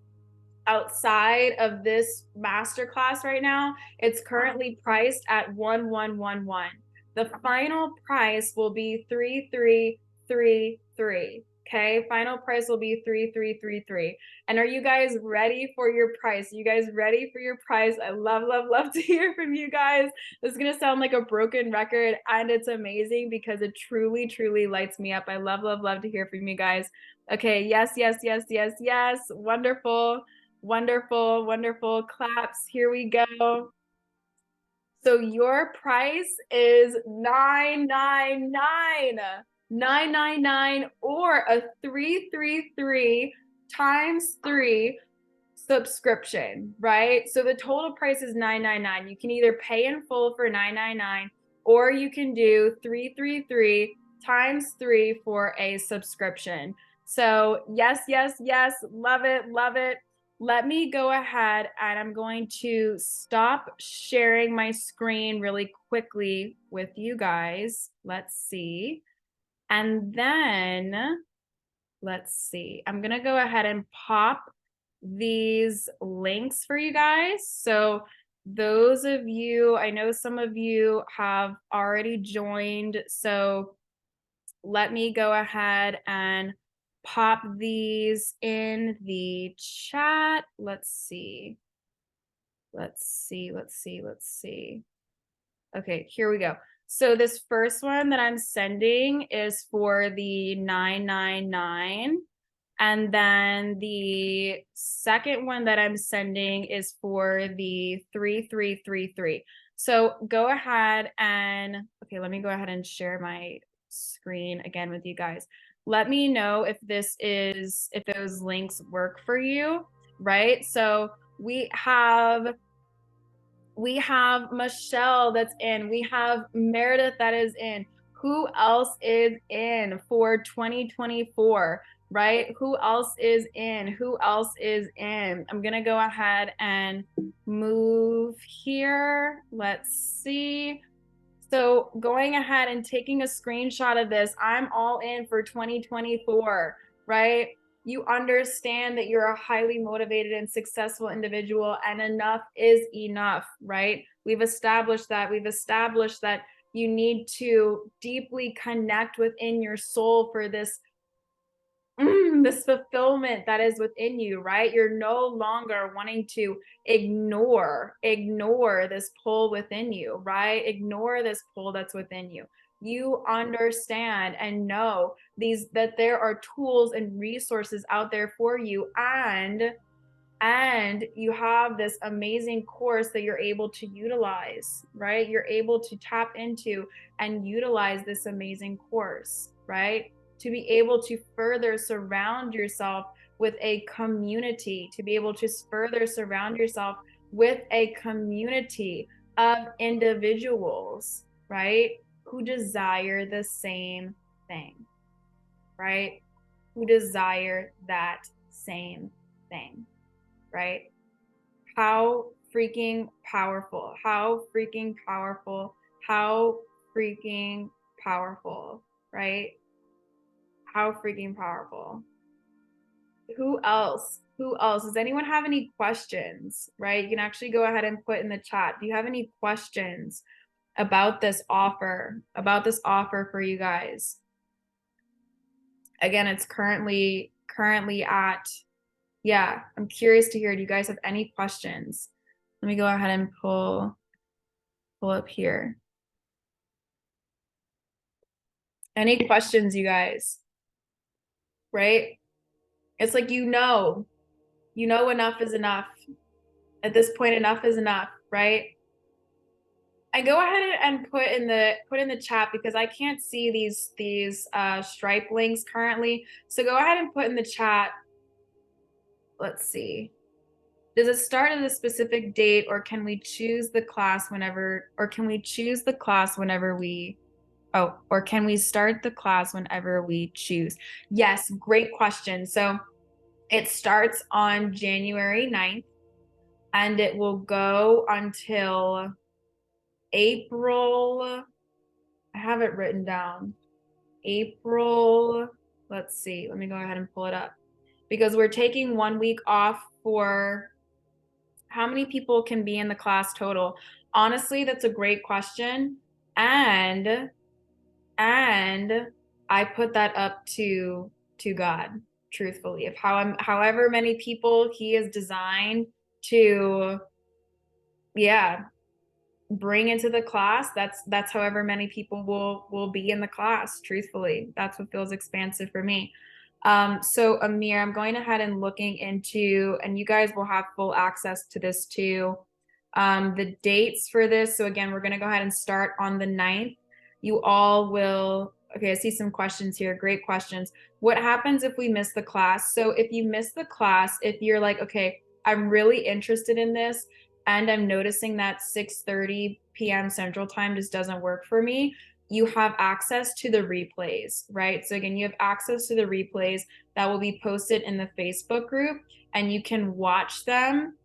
outside of this masterclass right now, it's currently priced at 1111. The final price will be 3333. Okay, final price will be 3333. And are you guys ready for your price? Are you guys ready for your price? I love, love, love to hear from you guys. This is gonna sound like a broken record, and it's amazing because it truly, truly lights me up. I love, love, love to hear from you guys. Okay, yes, yes, yes, yes, yes. Wonderful. Wonderful, wonderful. Claps. Here we go. So your price is $999 or a 333 times 3 subscription, right? So the total price is $999. You can either pay in full for $999 or you can do 333 times 3 for a subscription. So yes, yes, yes. Love it, love it. Let me go ahead and I'm going to stop sharing my screen really quickly with you guys. Let's see. And then let's see. I'm going to go ahead and pop these links for you guys. So those of you, I know some of you have already joined. So let me go ahead and pop these in the chat. Let's see. Let's see, let's see, let's see. Okay, here we go. So this first one that I'm sending is for the 999. And then the second one that I'm sending is for the 3333. So go ahead and, okay, let me go ahead and share my screen again with you guys. Let me know if if those links work for you, right? So we have Michelle that's in. We have Meredith that is in. Who else is in for 2024, right? Who else is in? Who else is in? I'm going to go ahead and move here. Let's see. So going ahead and taking a screenshot of this, I'm all in for 2024, right? You understand that you're a highly motivated and successful individual, and enough is enough, right? We've established that. We've established that you need to deeply connect within your soul for this this fulfillment that is within you, right? You're no longer wanting to ignore this pull within you, right? Ignore this pull that's within you. You understand and know that there are tools and resources out there for you, and you have this amazing course that you're able to utilize, right? You're able to tap into and utilize this amazing course, right? To be able to further surround yourself with a community, to be able to further surround yourself with a community of individuals, right? Who desire the same thing, right? Who desire that same thing, right? How freaking powerful, how freaking powerful, how freaking powerful, right? How freaking powerful. Who else? Who else? Does anyone have any questions, right? You can actually go ahead and put in the chat. Do you have any questions about this offer for you guys? Again, it's currently at, yeah, I'm curious to hear, do you guys have any questions? Let me go ahead and pull up here. Any questions, you guys? Right? It's like, enough is enough. At this point, enough is enough, right? I go ahead and put in the chat because I can't see these Stripe links currently. So go ahead and put in the chat. Let's see. Does it start at a specific date, or can we choose the class whenever, or can we choose the class whenever we, oh, or can we start the class whenever we choose? Yes, great question. So it starts on January 9th and it will go until April. I have it written down. April, let's see, let me go ahead and pull it up because we're taking 1 week off for how many people can be in the class total? Honestly, that's a great question. And I put that up to God, truthfully. If however many people he is designed to, yeah, bring into the class, that's however many people will be in the class, truthfully. That's what feels expansive for me. So Amir, I'm going ahead and looking into, and you guys will have full access to this too, the dates for this. So again, we're going to go ahead and start on the 9th. You all will, okay, I see some questions here. Great questions. What happens if we miss the class? So if you miss the class, if you're like, okay, I'm really interested in this and I'm noticing that 6:30 p.m. Central Time just doesn't work for me, you have access to the replays, right? So again, you have access to the replays that will be posted in the Facebook group, and you can watch them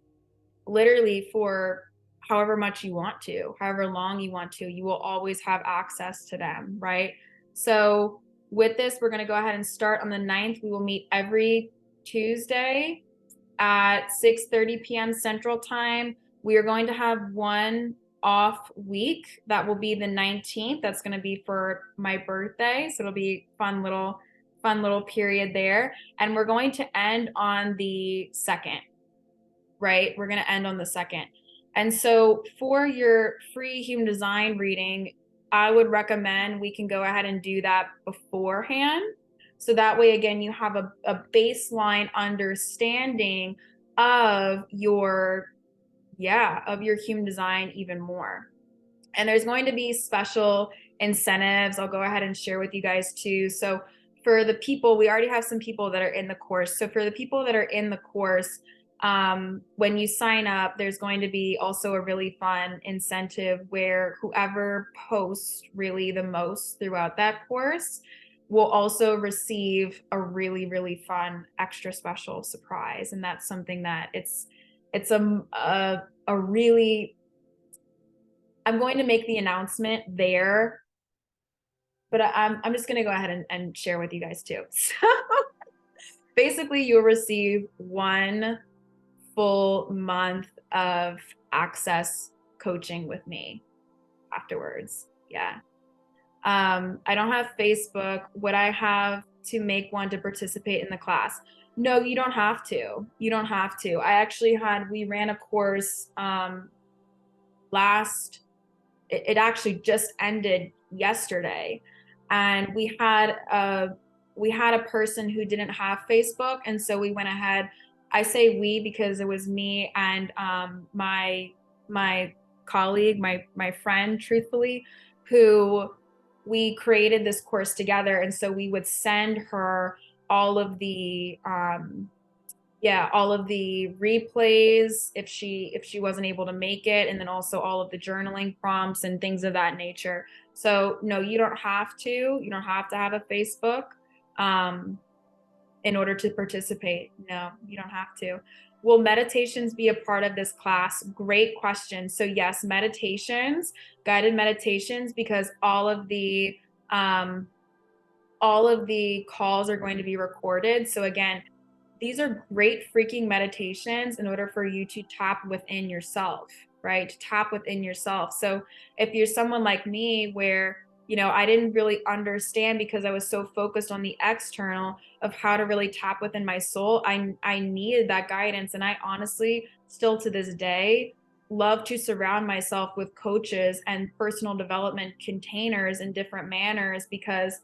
literally for however much you want to, however long you want to. You will always have access to them, right? So with this, we're going to go ahead and start on the 9th. We will meet every Tuesday at 6:30 p.m. Central Time. We are going to have one off week. That will be the 19th. That's going to be for my birthday. So it'll be fun little period there. And we're going to end on the 2nd, right? We're going to end on the 2nd. And so for your free human design reading, I would recommend we can go ahead and do that beforehand. So that way, again, you have a baseline understanding of your human design even more. And there's going to be special incentives. I'll go ahead and share with you guys too. So for the people, we already have some people that are in the course. So for the people that are in the course, when you sign up, there's going to be also a really fun incentive where whoever posts really the most throughout that course will also receive a really, really fun extra special surprise. And that's something that it's a really, I'm going to make the announcement there, but I'm just going to go ahead and share with you guys too. So basically you'll receive 1 full month of access coaching with me afterwards. Yeah. I don't have Facebook. Would I have to make one to participate in the class? No, you don't have to. You don't have to. We ran a course it actually just ended yesterday, and we had a person who didn't have Facebook, and so we went ahead. I say we because it was me and my colleague, my friend, truthfully, who we created this course together. And so we would send her all of the all of the replays if she wasn't able to make it, and then also all of the journaling prompts and things of that nature. So no, you don't have to have a Facebook in order to participate. No, you don't have to. Will meditations be a part of this class? Great question. So yes, meditations, guided meditations, because all of the calls are going to be recorded. So again, these are great freaking meditations in order for you to tap within yourself, right? To tap within yourself. So if you're someone like me where, I didn't really understand because I was so focused on the external of how to really tap within my soul, I needed that guidance. And I honestly, still to this day, love to surround myself with coaches and personal development containers in different manners, because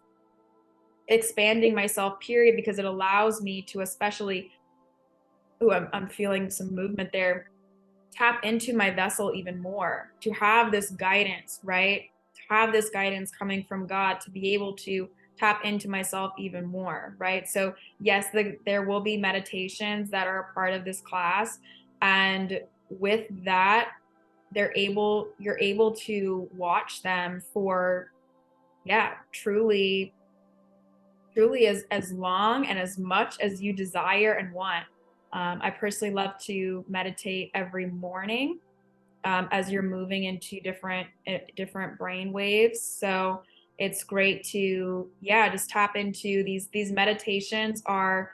expanding myself, period, because it allows me to, especially, I'm feeling some movement there. tap into my vessel even more, to have this guidance, right? To have this guidance coming from God, to be able to tap into myself even more, right? So yes, there will be meditations that are a part of this class. And with that, you're able to watch them for, yeah, truly as long and as much as you desire and want. I personally love to meditate every morning as you're moving into different brain waves. So it's great to, yeah, just tap into these meditations are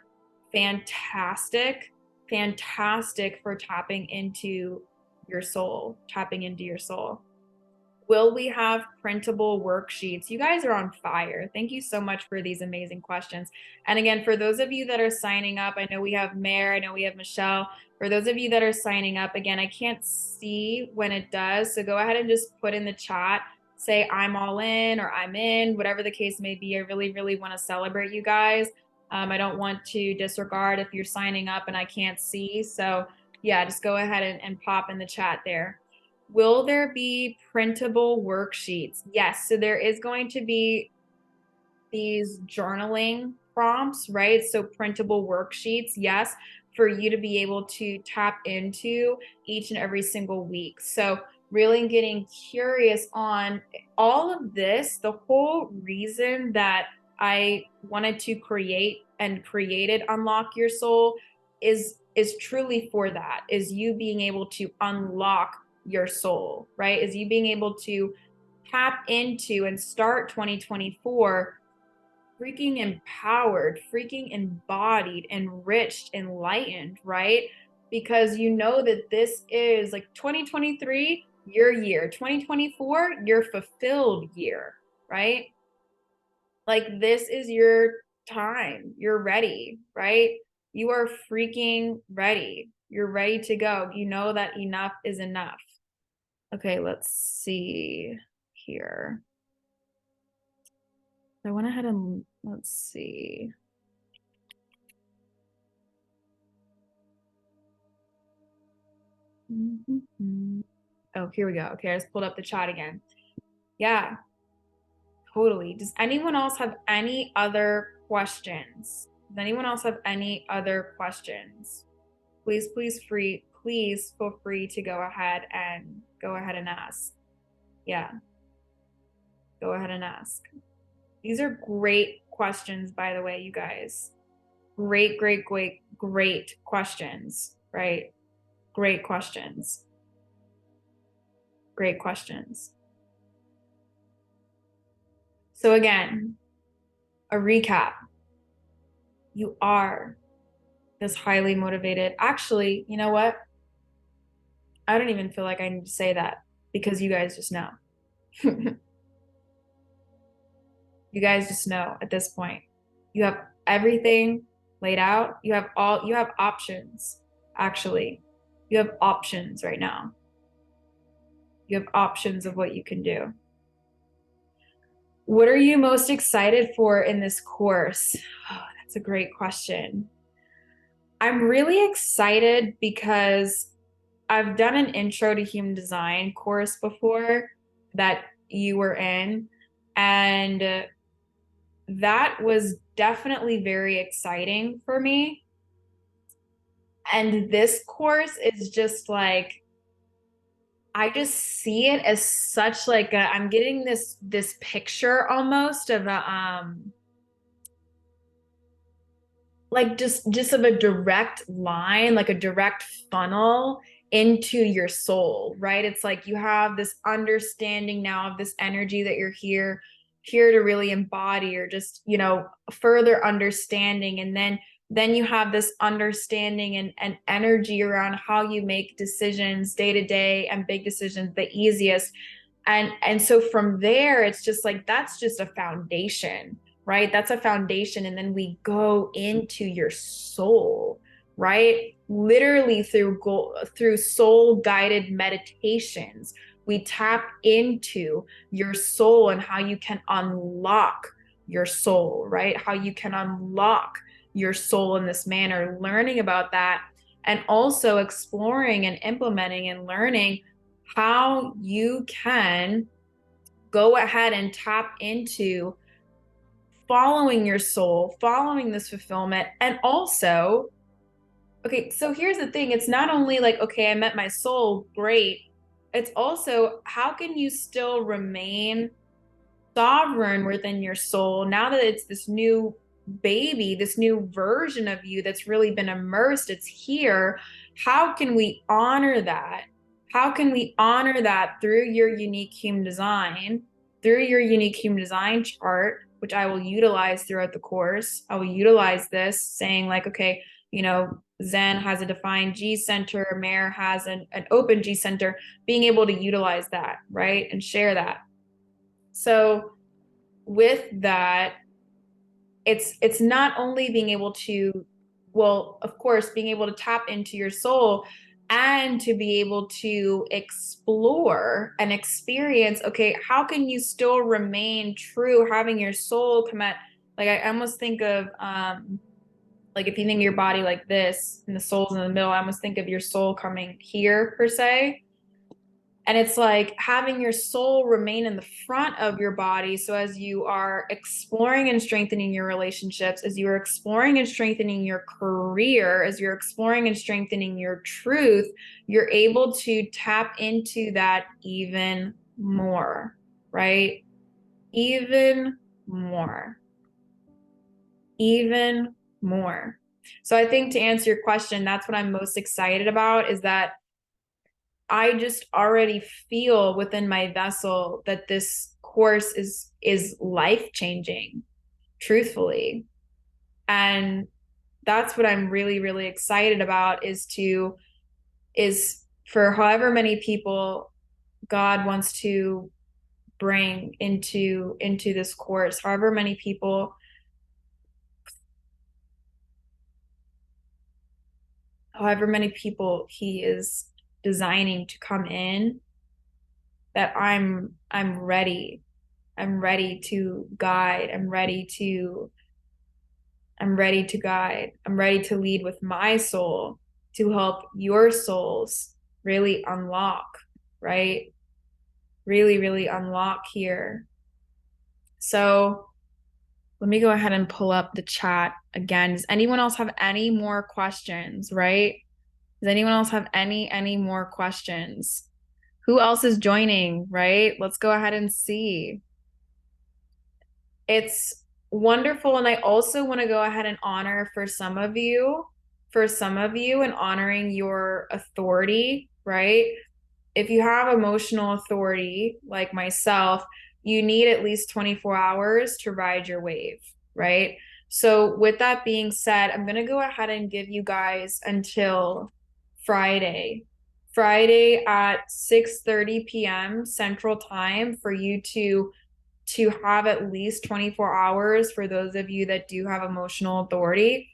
fantastic for tapping into your soul, tapping into your soul. Will we have printable worksheets? You guys are on fire. Thank you so much for these amazing questions. And again, for those of you that are signing up, I know we have Mare, I know we have Michelle. For those of you that are signing up, again, I can't see when it does. So go ahead and just put in the chat, say I'm all in or I'm in, whatever the case may be. I really, really want to celebrate you guys. I don't want to disregard if you're signing up and I can't see. So yeah, just go ahead and pop in the chat there. Will there be printable worksheets? Yes. So there is going to be these journaling prompts, right? So printable worksheets, yes, for you to be able to tap into each and every single week. So really getting curious on all of this, the whole reason that I wanted to create and created Unlock Your Soul is truly for that, is you being able to unlock your soul, right? Is you being able to tap into and start 2024 freaking empowered, freaking embodied, enriched, enlightened, right? Because you know that this is like 2023, your year, 2024, your fulfilled year, right? Like this is your time. You're ready, right? You are freaking ready. You're ready to go. You know that enough is enough. Okay, let's see here. I went ahead and let's see. Oh, here we go. Okay, I just pulled up the chat again. Yeah, totally. Does anyone else have any other questions? Does anyone else have any other questions? Please feel free to go ahead and ask. Yeah, go ahead and ask. These are great questions, by the way, you guys. Great questions, right? Great questions. Great questions. So again, a recap. You are this highly motivated. Actually, you know what? I don't even feel like I need to say that because you guys just know. You guys just know at this point. You have everything laid out. You have options, actually. You have options right now. You have options of what you can do. What are you most excited for in this course? Oh, that's a great question. I'm really excited because I've done an intro to human design course before that you were in, and that was definitely very exciting for me. And this course is just like, I just see it as such like I'm getting this picture almost of a like just of a direct line, like a direct funnel into your soul, right? It's like you have this understanding now of this energy that you're here to really embody, or just, you know, further understanding. And then you have this understanding and energy around how you make decisions day to day and big decisions the easiest. And so from there, it's just like, that's just a foundation, right? That's a foundation. And then we go into your soul, right? Literally through soul guided meditations, we tap into your soul and how you can unlock your soul, right? How you can unlock your soul in this manner, learning about that. and also exploring and implementing and learning how you can go ahead and tap into following your soul, following this fulfillment. And also, okay, so here's the thing. It's not only like, okay, I met my soul, great. It's also, how can you still remain sovereign within your soul now that it's this new baby, this new version of you that's really been immersed, it's here. How can we honor that? How can we honor that through your unique human design, through your unique human design chart, which I will utilize throughout the course? I will utilize this saying like, okay, you know, Zen has a defined G center, Mare has an open G center, being able to utilize that, right? And share that. So with that, it's not only being able to, well, of course, being able to tap into your soul and to be able to explore and experience, okay, how can you still remain true, having your soul come at, like I almost think of like if you think of your body like this and the soul's in the middle, I almost think of your soul coming here per se. And it's like having your soul remain in the front of your body. So as you are exploring and strengthening your relationships, as you are exploring and strengthening your career, as you're exploring and strengthening your truth, you're able to tap into that even more, right? Even more. Even more. So I think to answer your question, that's what I'm most excited about, is that I just already feel within my vessel that this course is life-changing, truthfully. And that's what I'm really, really excited about, is for however many people God wants to bring into this course, however many people he is designing to come in, that I'm ready. I'm ready to guide. I'm ready to guide. I'm ready to lead with my soul to help your souls really unlock, right? Really, really unlock here. So let me go ahead and pull up the chat again. Does anyone else have any more questions, right? Does anyone else have any more questions? Who else is joining, right? Let's go ahead and see. It's wonderful. And I also want to go ahead and honor for some of you, and honoring your authority, right? If you have emotional authority, like myself, you need at least 24 hours to ride your wave, right? So with that being said, I'm going to go ahead and give you guys until Friday at 6:30 p.m. Central Time for you to have at least 24 hours, for those of you that do have emotional authority,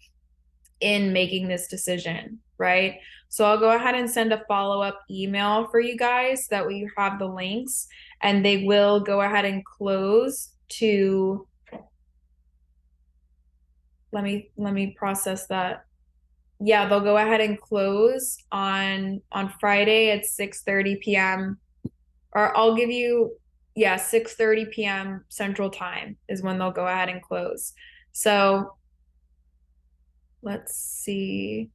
in making this decision, right? So I'll go ahead and send a follow-up email for you guys that we have the links, and they will go ahead and close to, let me process that. Yeah, they'll go ahead and close on Friday at 6:30 p.m. Or I'll give you, yeah, 6:30 p.m. Central Time is when they'll go ahead and close. So let's see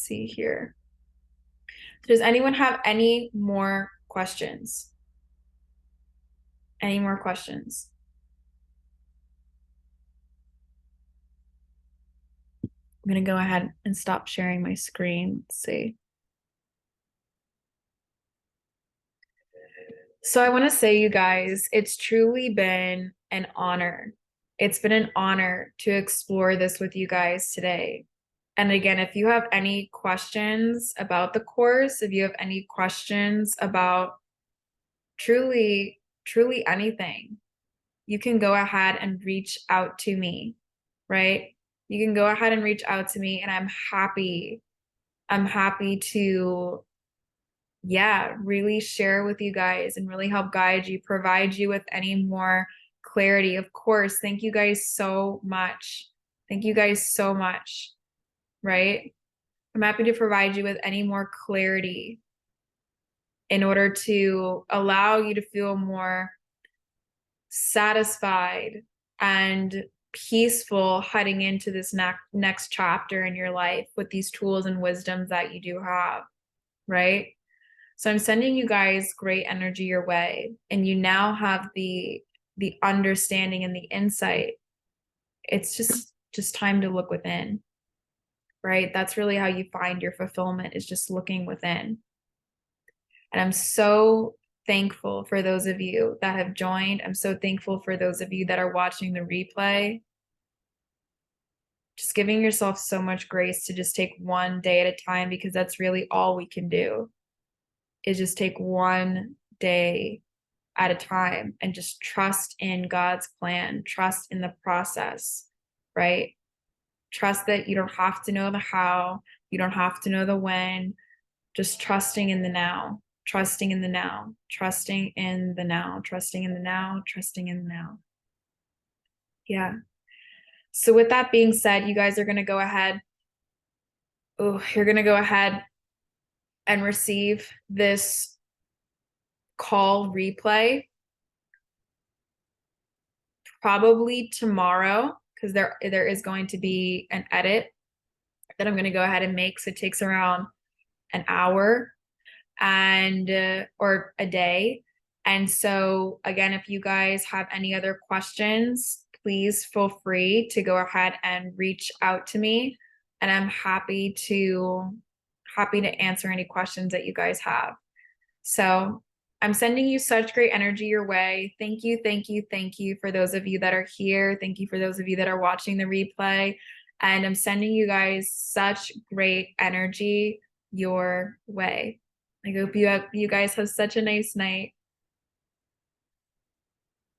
here. Does anyone have any more questions? Any more questions? I'm going to go ahead and stop sharing my screen. Let's see. So I want to say, you guys, it's truly been an honor. It's been an honor to explore this with you guys today. And again, if you have any questions about the course, if you have any questions about truly anything, you can go ahead and reach out to me, right? You can go ahead and reach out to me, and I'm happy to, yeah, really share with you guys and really help guide you, provide you with any more clarity. Of course, thank you guys so much. Thank you guys so much, right? I'm happy to provide you with any more clarity in order to allow you to feel more satisfied and peaceful heading into this next chapter in your life with these tools and wisdoms that you do have, right? So I'm sending you guys great energy your way, and you now have the understanding and the insight. It's just time to look within, right? That's really how you find your fulfillment, is just looking within. And I'm so thankful for those of you that have joined. I'm so thankful for those of you that are watching the replay. Just giving yourself so much grace to just take one day at a time, because that's really all we can do, is just take one day at a time and just trust in God's plan, trust in the process, right? Trust that you don't have to know the how, you don't have to know the when, just trusting in the now, trusting in the now, trusting in the now, trusting in the now, trusting in the now. Yeah. So with that being said, you guys are going to go ahead. Oh, you're going to go ahead and receive this call replay probably tomorrow, because there is going to be an edit that I'm going to go ahead and make. So it takes around an hour and or a day. And so again, if you guys have any other questions, please feel free to go ahead and reach out to me, and I'm happy to answer any questions that you guys have. So I'm sending you such great energy your way. Thank you, thank you, thank you for those of you that are here. Thank you for those of you that are watching the replay. And I'm sending you guys such great energy your way. I hope you guys have such a nice night.